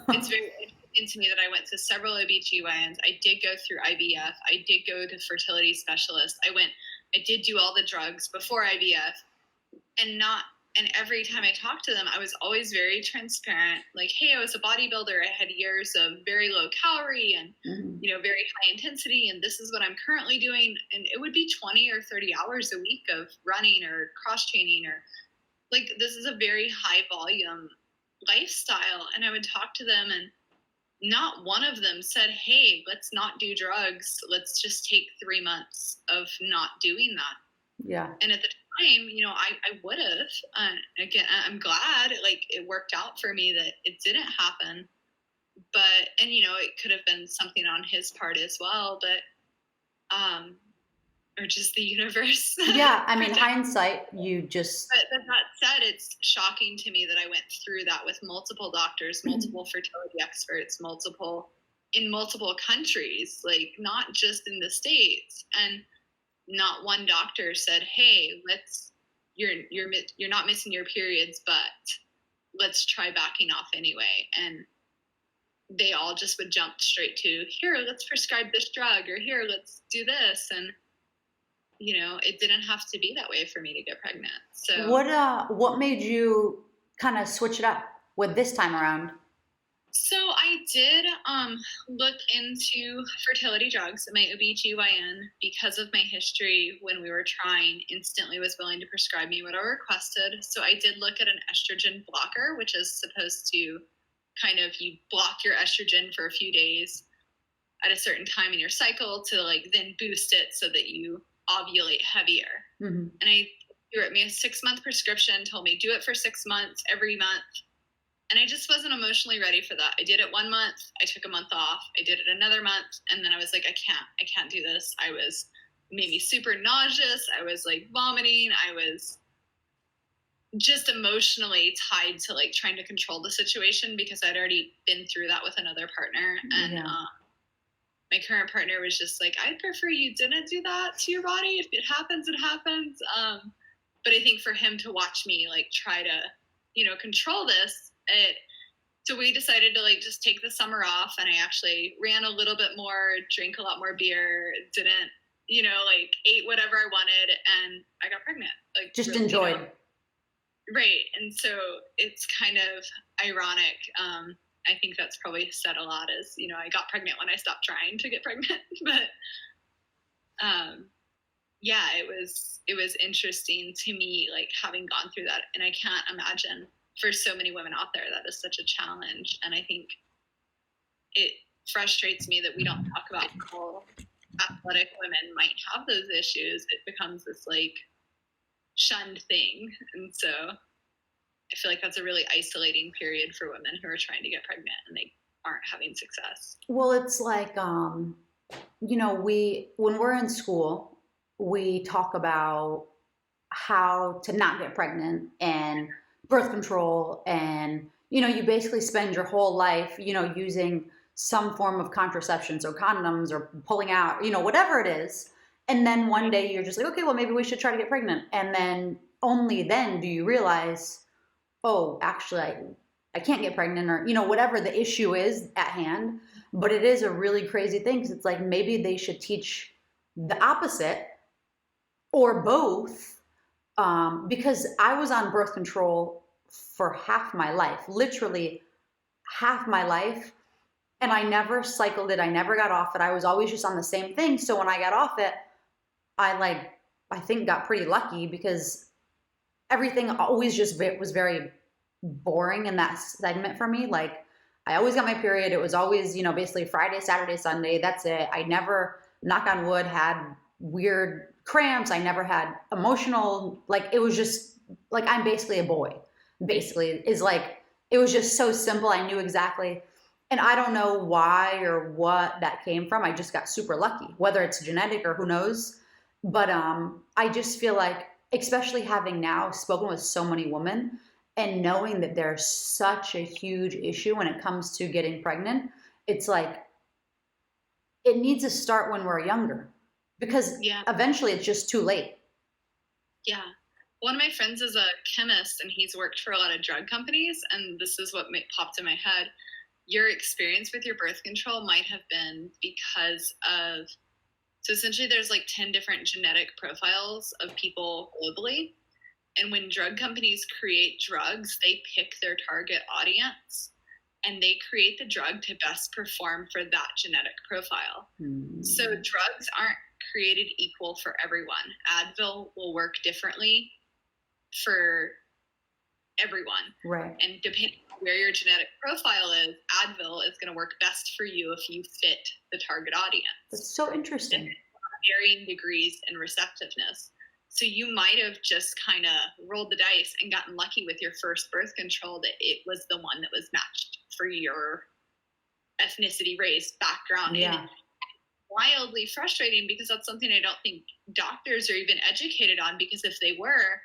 It's very interesting to me that I went to several OBGYNs. I did go through IVF. I did go to fertility specialists. I did do all the drugs before IVF, and every time I talked to them, I was always very transparent. Like, hey, I was a bodybuilder. I had years of very low calorie and, very high intensity. And this is what I'm currently doing. And it would be 20 or 30 hours a week of running or cross training, or this is a very high volume lifestyle. And I would talk to them, and not one of them said, hey, let's not do drugs. Let's just take 3 months of not doing that. Yeah. And at the time, I would have. Again, I'm glad it worked out for me that it didn't happen. But, it could have been something on his part as well. But or just the universe. Yeah, I mean, hindsight, you just, But that said, it's shocking to me that I went through that with multiple doctors, multiple fertility experts, in multiple countries, like not just in the States. And not one doctor said, "Hey, you're not missing your periods, but let's try backing off anyway." And they all just would jump straight to, "Here, let's prescribe this drug," or "Here, let's do this." And it didn't have to be that way for me to get pregnant. So what made you kind of switch it up with this time around? So I did look into fertility drugs. My OBGYN, because of my history when we were trying, instantly was willing to prescribe me what I requested. So I did look at an estrogen blocker, which is supposed to kind of, you block your estrogen for a few days at a certain time in your cycle to like then boost it so that you ovulate heavier. Mm-hmm. And he wrote me a 6-month prescription, told me do it for 6 months every month. And I just wasn't emotionally ready for that. I did it 1 month. I took a month off. I did it another month. And then I was like, I can't do this. Made me super nauseous. I was like vomiting. I was just emotionally tied to like trying to control the situation because I'd already been through that with another partner. And my current partner was just like, I'd prefer you didn't do that to your body. If it happens, it happens. But I think for him to watch me like try to, control this, so we decided to like just take the summer off, and I actually ran a little bit more, drank a lot more beer, didn't, like ate whatever I wanted, and I got pregnant. Like just really, enjoyed. Right. And so it's kind of ironic. I think that's probably said a lot is, I got pregnant when I stopped trying to get pregnant, but, yeah, it was interesting to me, like having gone through that, and I can't imagine for so many women out there that is such a challenge. And I think it frustrates me that we don't talk about how athletic women might have those issues. It becomes this like shunned thing. And so I feel like that's a really isolating period for women who are trying to get pregnant and they aren't having success. Well, it's like, when we're in school, we talk about how to not get pregnant and birth control, and you basically spend your whole life using some form of contraception, so condoms or pulling out, whatever it is, and then one day you're just like, okay, well maybe we should try to get pregnant, and then only then do you realize, oh, actually I can't get pregnant, or whatever the issue is at hand. But it is a really crazy thing, because it's like maybe they should teach the opposite or both. Because I was on birth control for half my life, literally half my life. And I never cycled it. I never got off it. I was always just on the same thing. So when I got off it, I think got pretty lucky, because everything always just was very boring in that segment for me. Like I always got my period. It was always, basically Friday, Saturday, Sunday. That's it. I never, knock on wood, had weird cramps. I never had emotional, like it was just like, I'm basically a boy, basically, is like, it was just so simple. I knew exactly. And I don't know why or what that came from. I just got super lucky, whether it's genetic or who knows. But I just feel like, especially having now spoken with so many women and knowing that there's such a huge issue when it comes to getting pregnant, it's like, it needs to start when we're younger. Because eventually it's just too late. Yeah. One of my friends is a chemist, and he's worked for a lot of drug companies. And this is what popped in my head. Your experience with your birth control might have been because of, so essentially there's like 10 different genetic profiles of people globally. And when drug companies create drugs, they pick their target audience, and they create the drug to best perform for that genetic profile. So drugs aren't created equal for everyone. Advil will work differently for everyone. Right. And depending on where your genetic profile is, Advil is going to work best for you if you fit the target audience. That's so interesting. And varying degrees in receptiveness. So you might have just kind of rolled the dice and gotten lucky with your first birth control that it was the one that was matched for your ethnicity, race, background. Yeah. wildly frustrating because that's something I don't think doctors are even educated on, because if they were,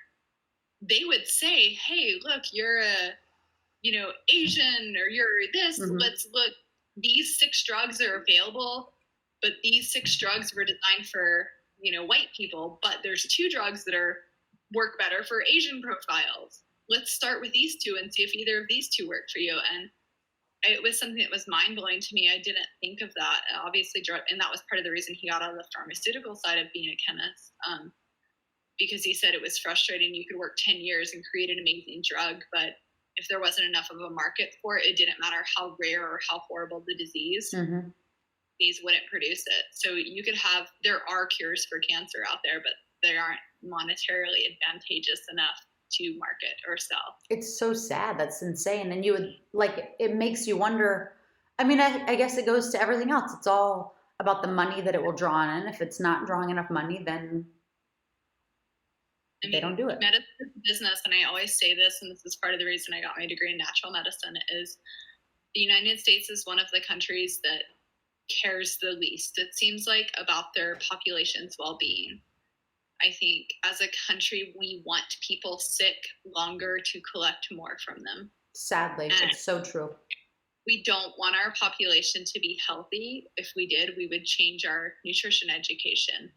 they would say, hey, look, you're a, Asian, or you're this, let's look, these 6 drugs are available, but these 6 drugs were designed for, white people, but there's 2 drugs that work better for Asian profiles. Let's start with these 2 and see if either of these 2 work for you. And it was something that was mind-blowing to me. I didn't think of that. Obviously, and that was part of the reason he got out of the pharmaceutical side of being a chemist, because he said it was frustrating. You could work 10 years and create an amazing drug, but if there wasn't enough of a market for it, it didn't matter how rare or how horrible the disease, these wouldn't produce it. So there are cures for cancer out there, but they aren't monetarily advantageous enough to market or sell. It's so sad. That's insane. And it makes you wonder. I mean, I guess it goes to everything else. It's all about the money that it will draw in. If it's not drawing enough money, then they don't do it. Medicine is a business, and I always say this, and this is part of the reason I got my degree in natural medicine, is the United States is one of the countries that cares the least, it seems like, about their population's well-being. I think as a country, we want people sick longer to collect more from them. Sadly, it's so true. We don't want our population to be healthy. If we did, we would change our nutrition education.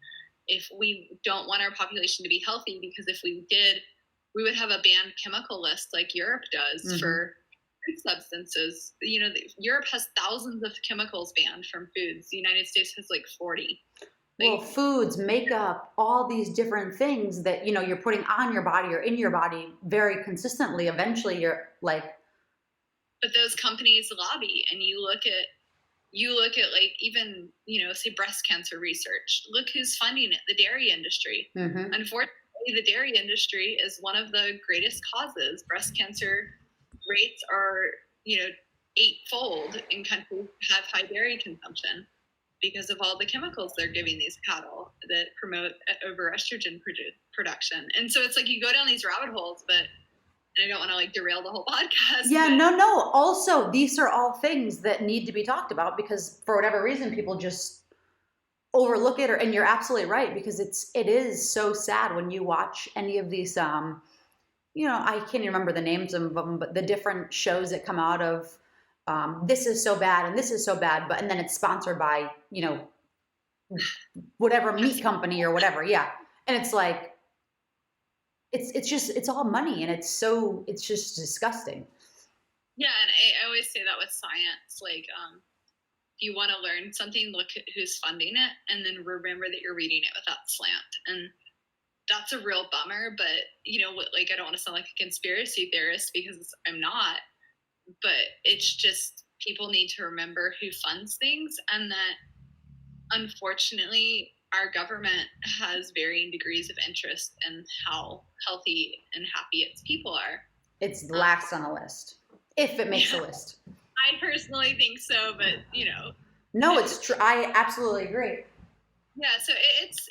If we don't want our population to be healthy, because if we did, we would have a banned chemical list like Europe does for food substances. Europe has thousands of chemicals banned from foods. The United States has like 40. Well, foods, makeup, all these different things that, you're putting on your body or in your body very consistently. Eventually you're like. But those companies lobby, and you look at like, even, say breast cancer research. Look who's funding it, the dairy industry. Unfortunately, the dairy industry is one of the greatest causes. Breast cancer rates are, 8-fold in countries that have high dairy consumption, because of all the chemicals they're giving these cattle that promote overestrogen production. And so it's like you go down these rabbit holes, but I don't want to derail the whole podcast. Yeah, no. Also, these are all things that need to be talked about, because for whatever reason, people just overlook it. And you're absolutely right, because it is so sad when you watch any of these, I can't even remember the names of them, but the different shows that come out of, this is so bad and this is so bad, and then it's sponsored by, whatever meat company or whatever. Yeah. And it's like, it's all money, and it's just disgusting. Yeah. And I always say that with science, if you want to learn something, look at who's funding it, and then remember that you're reading it without slant. And that's a real bummer, but I don't want to sound like a conspiracy theorist, because I'm not, but it's just, people need to remember who funds things, and that unfortunately our government has varying degrees of interest in how healthy and happy its people are. It's last on the list, if it makes a list. I personally think so, but No, it's true. I absolutely agree. Yeah, so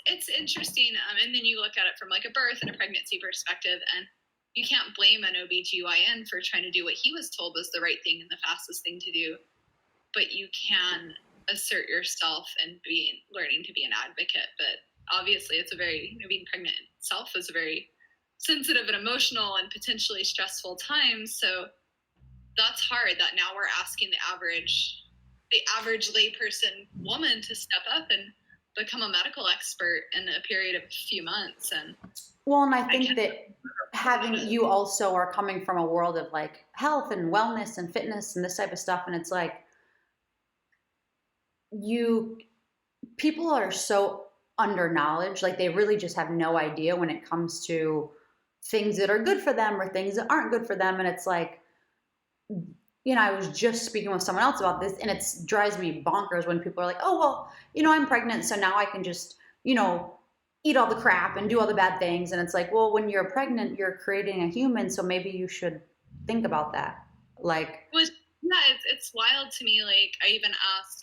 it's interesting, and then you look at it from like a birth and a pregnancy perspective, and you can't blame an OBGYN for trying to do what he was told was the right thing and the fastest thing to do, but you can assert yourself and learning to be an advocate. But obviously it's a very, being pregnant itself is a very sensitive and emotional and potentially stressful time. So that's hard, that now we're asking the average layperson woman to step up and become a medical expert in a period of a few months. And I think that you also are coming from a world of like health and wellness and fitness and this type of stuff. And it's like, people are so under knowledge, like they really just have no idea when it comes to things that are good for them or things that aren't good for them. And it's like, I was just speaking with someone else about this, and it drives me bonkers when people are like, oh, well, I'm pregnant, so now I can just, eat all the crap and do all the bad things. And it's like, well, when you're pregnant, you're creating a human, so maybe you should think about that. Yeah, it's wild to me. Like, I even asked,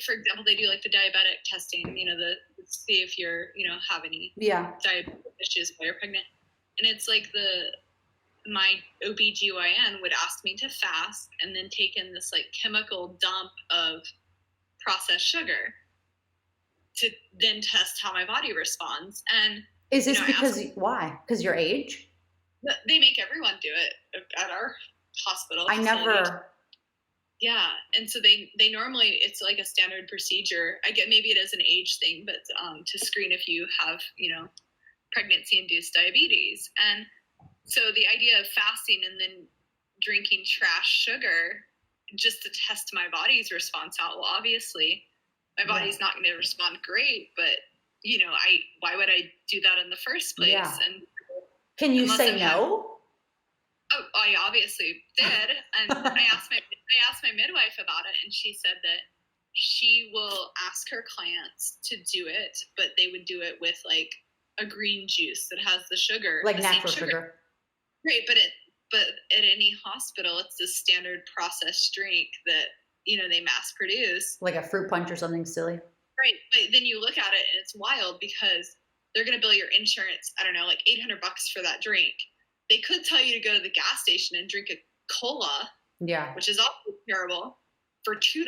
for example, they do like the diabetic testing, to see if you're, have any diabetic issues while you're pregnant. And it's like my OBGYN would ask me to fast and then take in this like chemical dump of processed sugar to then test how my body responds. And is this because why? Because your age? They make everyone do it at our hospital. I never. Yeah, and so they normally, it's like a standard procedure. I get maybe it is an age thing, but to screen if you have, you know, pregnancy-induced diabetes. And so the idea of fasting and then drinking trash sugar just to test my body's response out, well, obviously my body's not going to respond great, but you know, why would I do that in the first place? Yeah. And can you say no? Oh, I obviously did, and I asked my midwife about it, and she said that she will ask her clients to do it, but they would do it with like a green juice that has the sugar, like natural sugar. Right, but at any hospital, it's the standard processed drink that, you know, they mass produce, like a fruit punch or something silly. Right, but then you look at it and it's wild because they're going to bill your insurance, I don't know, like $800 for that drink. They could tell you to go to the gas station and drink a cola, which is also terrible, for $2,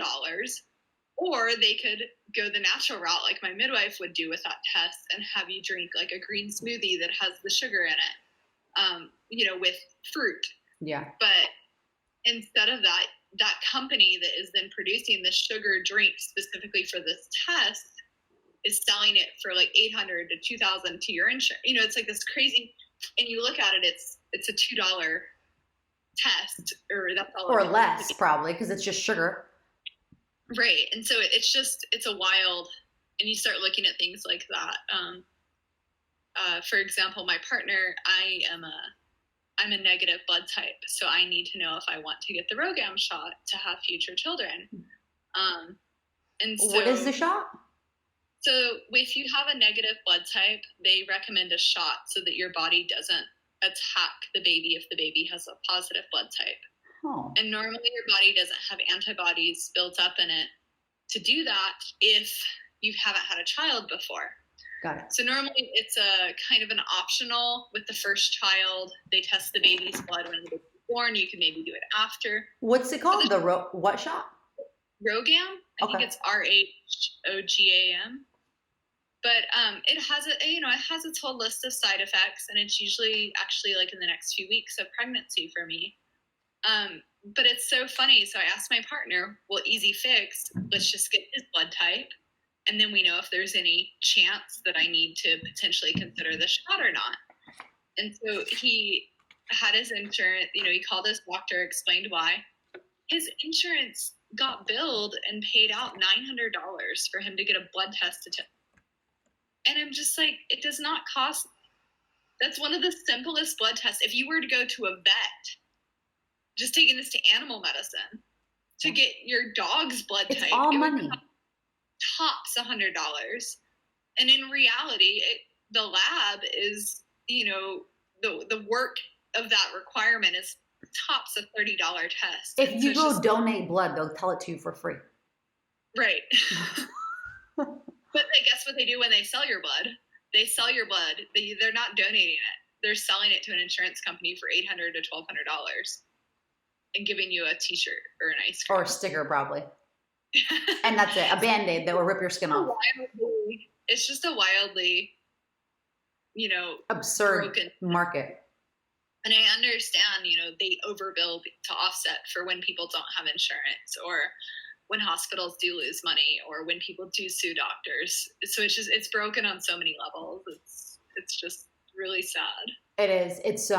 or they could go the natural route like my midwife would do with that test and have you drink like a green smoothie that has the sugar in it, you know, with fruit. Yeah. But instead of that, that company that is then producing the sugar drink specifically for this test is selling it for like $800 to $2,000 to your insurance. You know, it's like this crazy. And you look at it, it's a $2 test, or that's all, or less probably, because it's just sugar. Right, and so it's a wild. And you start looking at things like that. For example, my partner, I'm a negative blood type, so I need to know if I want to get the RhoGAM shot to have future children. And so, what is the shot? So if you have a negative blood type, they recommend a shot so that your body doesn't attack the baby if the baby has a positive blood type. Oh. And normally your body doesn't have antibodies built up in it to do that if you haven't had a child before. Got it. So normally it's a kind of an optional with the first child. They test the baby's blood when the baby's born. You can maybe do it after. What's it called? What shot? RhoGAM. I think it's RHOGAM. But it has its whole list of side effects, and it's usually actually like in the next few weeks of pregnancy for me. But it's so funny. So I asked my partner, well, easy fix, let's just get his blood type, and then we know if there's any chance that I need to potentially consider the shot or not. And so he had his insurance, you know, he called his doctor, explained why. His insurance got billed and paid out $900 for him to get a blood test and I'm just like, it does not cost. That's one of the simplest blood tests. If you were to go to a vet, just taking this to animal medicine, to get your dog's blood type, it's all money. Tops $100. And in reality, the lab is, you know, the work of that requirement is tops a $30 test. If you go donate blood, they'll tell it to you for free. Right. But guess what they do when they sell your blood? They sell your blood. They're not donating it. They're selling it to an insurance company for $800 to $1,200 and giving you a T-shirt or an ice cream. Or a sticker, probably. And that's it. A Band-Aid that will rip your skin off. It's just a wildly, you know, absurd broken market. And I understand, you know, they overbill to offset for when people don't have insurance, or when hospitals do lose money, or when people do sue doctors. So it's broken on so many levels. It's just really sad. It is. It's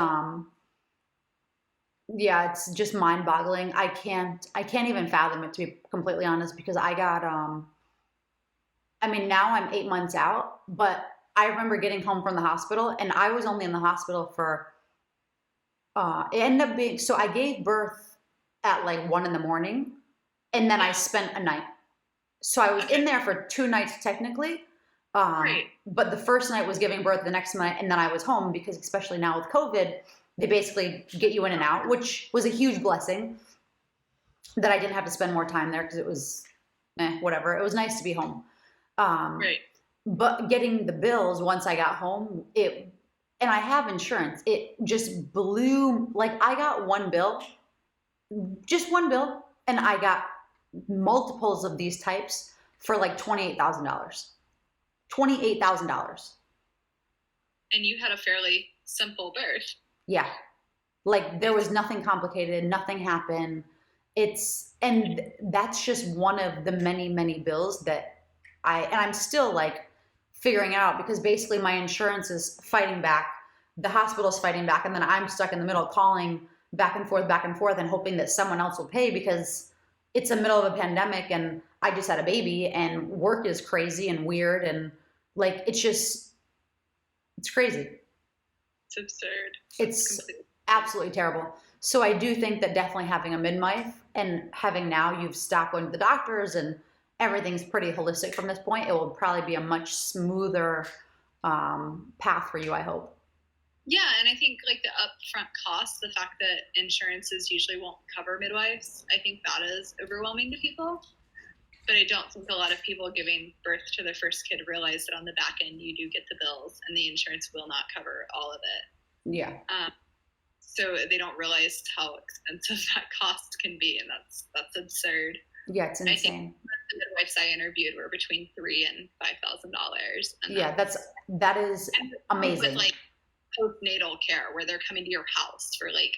yeah, it's just mind boggling. I can't even fathom it, to be completely honest, because I got, I mean, now I'm 8 months out, but I remember getting home from the hospital, and I was only in the hospital for, it ended up being, so I gave birth at like 1 a.m. and then I spent a night. So I was in there for 2 nights technically. Right. But the first night was giving birth, the next night, and then I was home, because especially now with COVID, they basically get you in and out, which was a huge blessing that I didn't have to spend more time there, because it was whatever. It was nice to be home. Right. But getting the bills once I got home, and I have insurance, it just blew, like I got one bill, just one bill, and I got multiples of these types for like $28,000. $28,000. And you had a fairly simple birth. Yeah. Like there was nothing complicated, nothing happened. And that's just one of the many, many bills that I'm still like figuring out, because basically my insurance is fighting back, the hospital's fighting back, and then I'm stuck in the middle calling back and forth and hoping that someone else will pay, because it's the middle of a pandemic and I just had a baby and work is crazy and weird, and like it's crazy. It's absurd. It's absolutely terrible. So I do think that definitely having a midwife, and having now you've stopped going to the doctors and everything's pretty holistic from this point, it will probably be a much smoother path for you, I hope. Yeah, and I think like the upfront cost, the fact that insurances usually won't cover midwives, I think that is overwhelming to people. But I don't think a lot of people giving birth to their first kid realize that on the back end you do get the bills, and the insurance will not cover all of it. Yeah. So they don't realize how expensive that cost can be, and that's absurd. Yeah, it's insane. I think the midwives I interviewed were between $3,000 and $5,000. Yeah, that is amazing. With like postnatal care, where they're coming to your house for like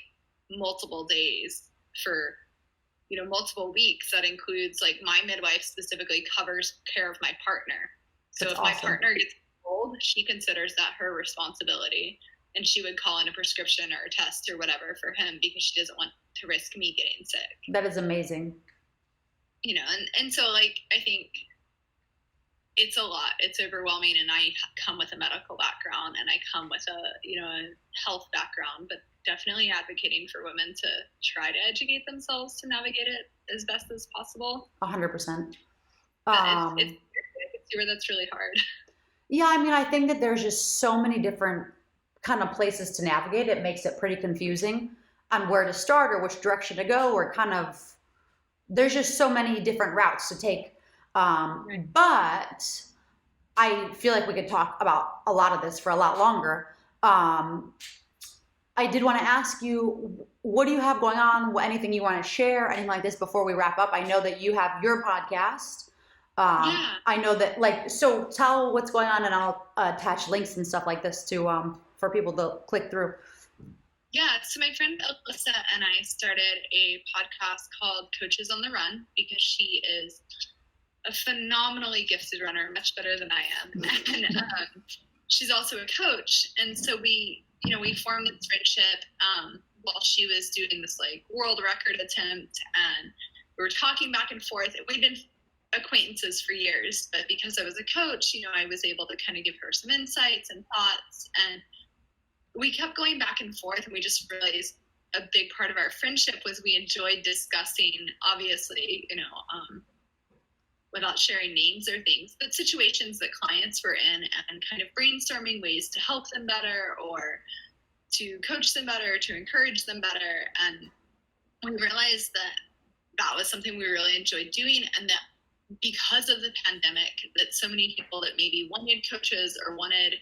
multiple days for multiple weeks. That includes like my midwife specifically covers care of my partner. So if my partner gets cold, she considers that her responsibility, and she would call in a prescription or a test or whatever for him because she doesn't want to risk me getting sick. That is amazing. And so like I think it's a lot. It's overwhelming, and I come with a medical background and I come with a health background, but definitely advocating for women to try to educate themselves to navigate it as best as possible. 100%. I can see where that's really hard. Yeah, I mean, I think that there's just so many different kind of places to navigate. It makes it pretty confusing on where to start or which direction to go, or there's just so many different routes to take. Right. But I feel like we could talk about a lot of this for a lot longer. I did want to ask you, what do you have going on? Anything you want to share? Anything like this before we wrap up? I know that you have your podcast. Yeah. I know that, so tell what's going on, and I'll attach links and stuff like this to for people to click through. Yeah, so my friend Alyx and I started a podcast called Coaches on the Run, because she is a phenomenally gifted runner, much better than I am. And she's also a coach. And so we formed this friendship while she was doing this like world record attempt, and we were talking back and forth. We'd been acquaintances for years, but because I was a coach, I was able to kind of give her some insights and thoughts, and we kept going back and forth, and we just realized a big part of our friendship was we enjoyed discussing, obviously, without sharing names or things, but situations that clients were in, and kind of brainstorming ways to help them better, or to coach them better, to encourage them better. And we realized that was something we really enjoyed doing, and that because of the pandemic, that so many people that maybe wanted coaches or wanted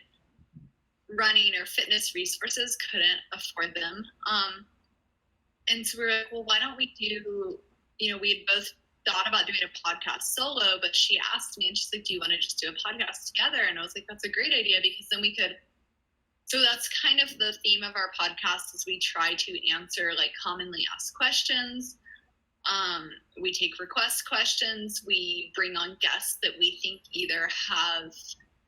running or fitness resources couldn't afford them. And so we were like, well, why don't we do, we had both thought about doing a podcast solo, but she asked me, and she's like, do you want to just do a podcast together? And I was like, that's a great idea, because then we could. So that's kind of the theme of our podcast, is we try to answer like commonly asked questions. We take request questions. We bring on guests that we think either have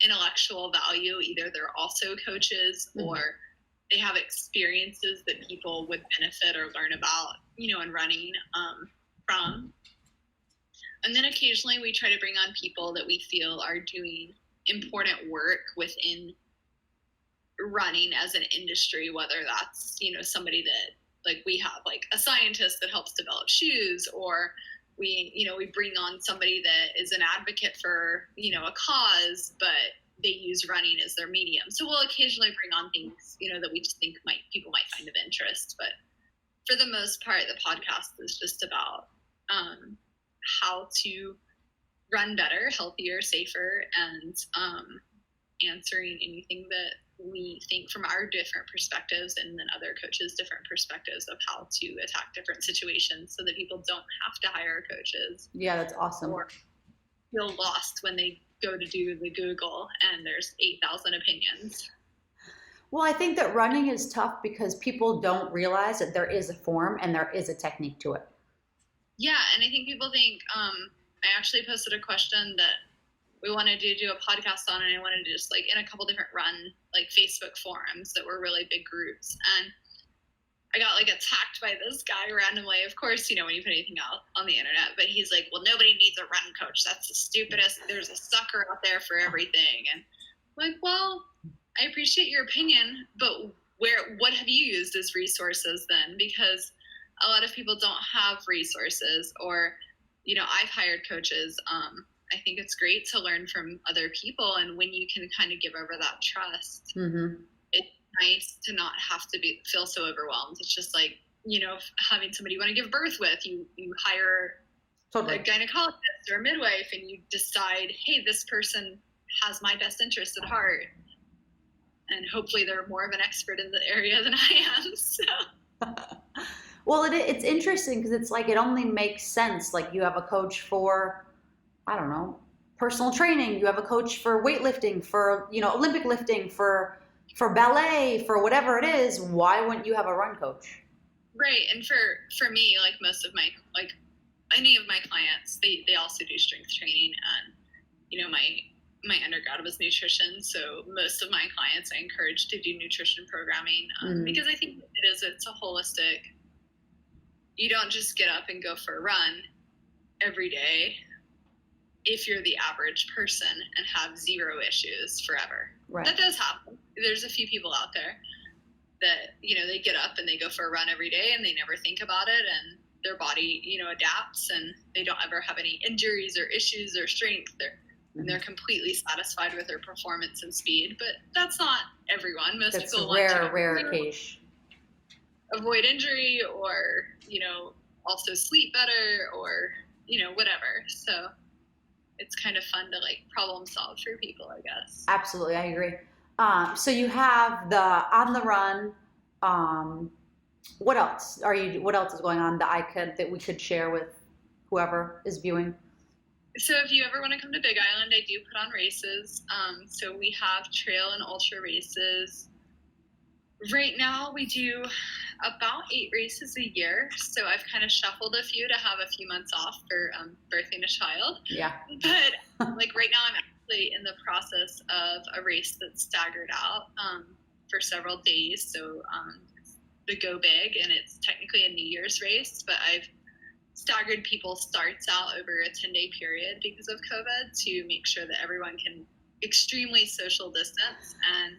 intellectual value, either they're also coaches, or they have experiences that people would benefit or learn about, in running from. And then occasionally we try to bring on people that we feel are doing important work within running as an industry, whether that's, somebody that, like, we have like a scientist that helps develop shoes, or we bring on somebody that is an advocate for, a cause, but they use running as their medium. So we'll occasionally bring on things, that we just think people might find of interest. But for the most part, the podcast is just about how to run better, healthier, safer, and answering anything that we think from our different perspectives, and then other coaches different perspectives of how to attack different situations so that people don't have to hire coaches. Yeah, that's awesome. Or feel lost when they go to do the Google and there's 8,000 opinions. Well, I think that running is tough because people don't realize that there is a form and there is a technique to it. Yeah, and I think people think, I actually posted a question that we wanted to do a podcast on, and I wanted to just like in a couple different run like Facebook forums that were really big groups, and I got like attacked by this guy randomly. Of course, you know, when you put anything out on the internet, but he's like, well, nobody needs a run coach. That's the stupidest. There's a sucker out there for everything. And I'm like, well, I appreciate your opinion, but what have you used as resources then? Because a lot of people don't have resources, or, you know, I've hired coaches. I think it's great to learn from other people, and when you can kind of give over that trust, it's nice to not have to feel so overwhelmed. It's just like, you know, having somebody you want to give birth with, you hire a gynecologist or a midwife, and you decide, hey, this person has my best interest at heart, and hopefully they're more of an expert in the area than I am. So. Well, it's interesting because it's like it only makes sense. Like you have a coach for, I don't know, personal training. You have a coach for weightlifting, for, you know, Olympic lifting, for ballet, for whatever it is. Why wouldn't you have a run coach? Right. And for me, like most of my, like any of my clients, they also do strength training, and, you know, my undergrad was nutrition. So most of my clients I encourage to do nutrition programming, because I think it's a holistic, you don't just get up and go for a run every day if you're the average person and have zero issues forever. Right. That does happen. There's a few people out there that, you know, they get up and they go for a run every day and they never think about it, and their body, you know, adapts, and they don't ever have any injuries or issues or strength. And they're completely satisfied with their performance and speed. But that's not everyone. Most people want to rare case. Avoid injury, or, you know, also sleep better, or, you know, whatever. So it's kind of fun to like problem solve for people, I guess. Absolutely, I agree. So you have the On the Run. What else is going on that we could share with whoever is viewing? So if you ever want to come to Big Island, I do put on races. So we have trail and ultra races. Right now we do about 8 races a year. So I've kind of shuffled a few to have a few months off for birthing a child. Yeah. But like right now I'm actually in the process of a race that's staggered out for several days. So it's the Go Big, and it's technically a New Year's race, but I've staggered people starts out over a 10-day period because of COVID to make sure that everyone can extremely social distance and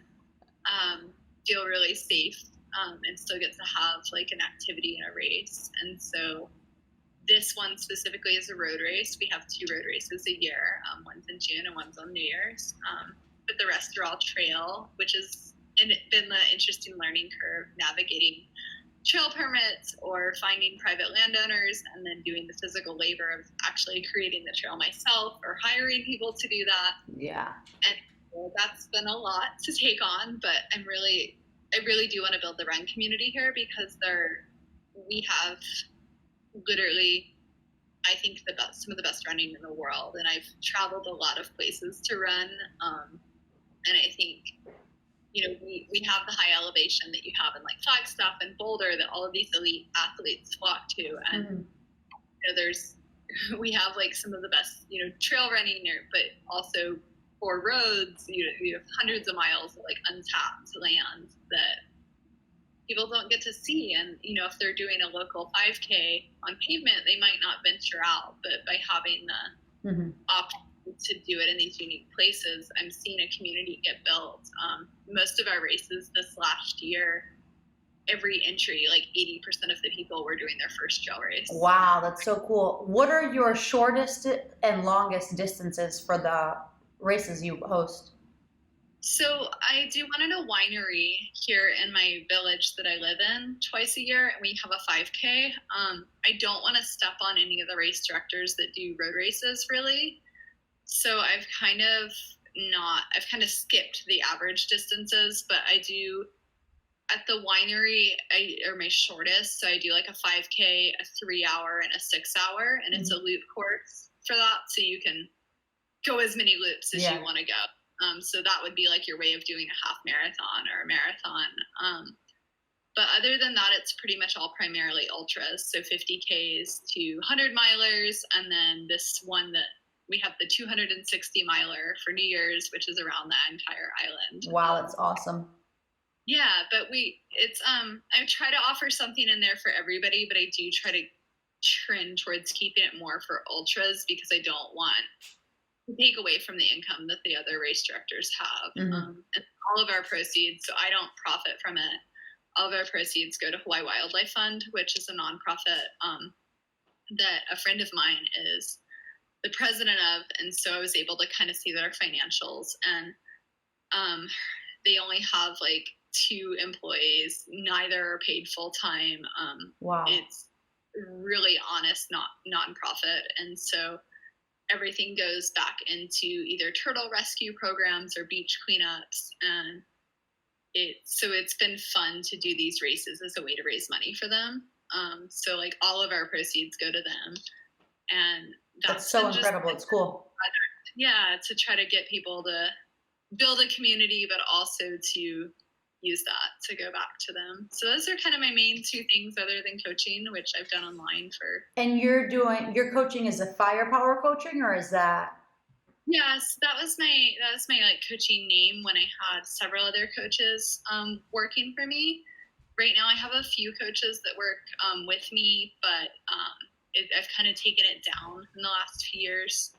feel really safe, and still get to have like an activity in a race. And so this one specifically is a road race. We have 2 road races a year. One's in June and one's on New Year's. But the rest are all trail, which has been the interesting learning curve, navigating trail permits or finding private landowners and then doing the physical labor of actually creating the trail myself or hiring people to do that. Yeah. And that's been a lot to take on, but I really do want to build the run community here, because we have literally, I think, some of the best running in the world. And I've traveled a lot of places to run. And I think, you know, we have the high elevation that you have in like Flagstaff and Boulder that all of these elite athletes flock to. And you know, we have like some of the best, you know, trail running here, but also for roads, you have hundreds of miles of like untapped land that people don't get to see. And, you know, if they're doing a local 5K on pavement, they might not venture out, but by having the option to do it in these unique places, I'm seeing a community get built. Most of our races this last year, every entry, like 80% of the people were doing their first trail race. Wow, that's so cool. What are your shortest and longest distances for the races you host? So I do one in a winery here in my village that I live in twice a year, and we have a 5K. I don't want to step on any of the race directors that do road races, really. So I've kind of I've kind of skipped the average distances, but I do at the winery, I are my shortest. So I do like a 5K, a 3 hour, and a 6 hour, and it's a loop course for that. So you can go as many loops as you want to go. So that would be like your way of doing a half marathon or a marathon. But other than that, it's pretty much all primarily ultras. So 50Ks to 100 milers. And then this one that we have, the 260 miler for New Year's, which is around the entire island. Wow, that's awesome. Yeah, but I try to offer something in there for everybody, but I do try to trend towards keeping it more for ultras because I don't want to take away from the income that the other race directors have. And all of our proceeds, so I don't profit from it. All of our proceeds go to Hawaii Wildlife Fund, which is a nonprofit that a friend of mine is the president of. And so I was able to kind of see their financials. And they only have like 2 employees. Neither are paid full time. Wow. It's really honest, not nonprofit. And so everything goes back into either turtle rescue programs or beach cleanups. And it's been fun to do these races as a way to raise money for them. So like all of our proceeds go to them, and that's so incredible. It's cool. Yeah, to try to get people to build a community, but also to use that to go back to them. So those are kind of my main 2 things other than coaching, which I've done online for. And your coaching is a firepower coaching, or is that? Yes, that was my like coaching name when I had several other coaches working for me. Right now I have a few coaches that work with me, but I've kind of taken it down in the last few years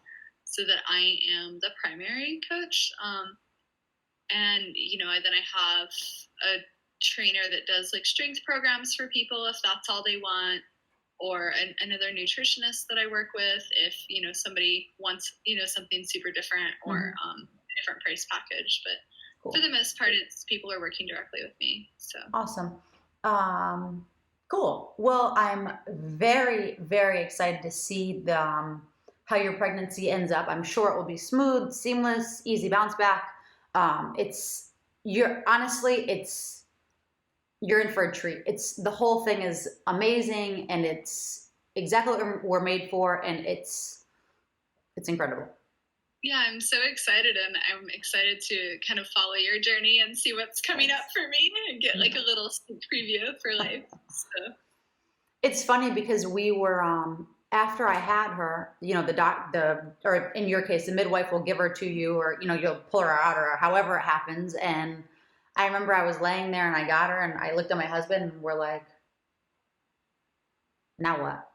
so that I am the primary coach. And, then I have a trainer that does like strength programs for people if that's all they want, or another nutritionist that I work with if, somebody wants, something super different or a different price package. But cool. For the most part, it's people are working directly with me. So awesome. Cool. Well, I'm very, very excited to see how your pregnancy ends up. I'm sure it will be smooth, seamless, easy bounce back. You're in for a treat. The whole thing is amazing, and it's exactly what we're made for, and it's incredible. Yeah, I'm so excited, and I'm excited to kind of follow your journey and see what's coming up for me and get like a little sneak preview for life. So. It's funny because we were after I had her, or in your case, the midwife will give her to you, or you'll pull her out, or however it happens. And I remember I was laying there and I got her, and I looked at my husband, and we're like, now what?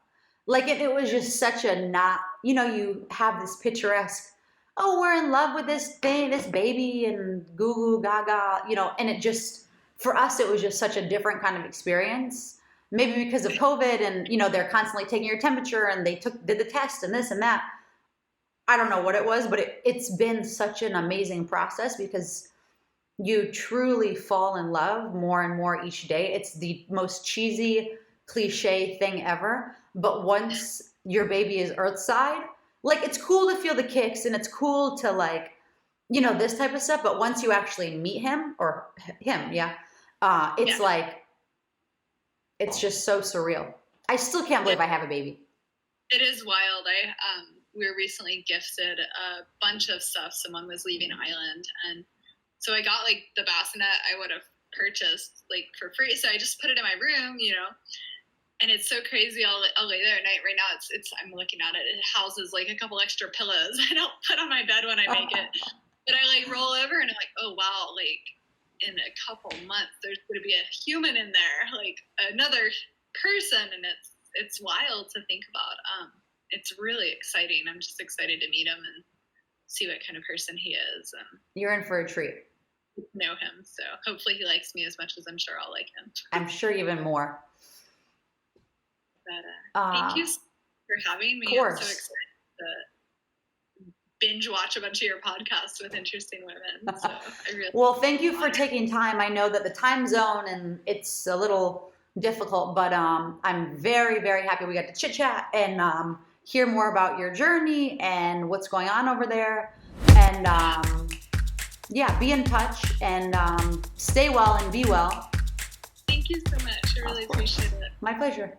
Like it was just such a not, you have this picturesque, oh, we're in love with this thing, this baby, and goo goo gaga, and it just, for us, it was just such a different kind of experience. Maybe because of COVID, and they're constantly taking your temperature, and they did the test and this and that. I don't know what it was, but it's been such an amazing process because you truly fall in love more and more each day. It's the most cheesy, cliche thing ever. But once your baby is earthside, like it's cool to feel the kicks, and it's cool to like, this type of stuff. But once you actually meet him or him, it's like, it's just so surreal. I still can't believe I have a baby. It is wild. We were recently gifted a bunch of stuff. Someone was leaving Island, and so I got like the bassinet I would have purchased like for free. So I just put it in my room, and it's so crazy. I'll lay there at night. Right now, I'm looking at it. It houses like a couple extra pillows I don't put on my bed when I make it, but I like roll over and I'm like, oh wow, like. In a couple months, there's going to be a human in there, like another person, and it's wild to think about. It's really exciting. I'm just excited to meet him and see what kind of person he is. And you're in for a treat. Know him, so hopefully he likes me as much as I'm sure I'll like him. I'm sure even more. But thank you for having me. Of course. I'm so excited to binge watch a bunch of your podcasts with interesting women. So I really well, thank you for taking time. I know that the time zone, and it's a little difficult, but I'm very, very happy we got to chit chat and hear more about your journey and what's going on over there. And yeah, be in touch and stay well and be well. Thank you so much. I really appreciate it. My pleasure.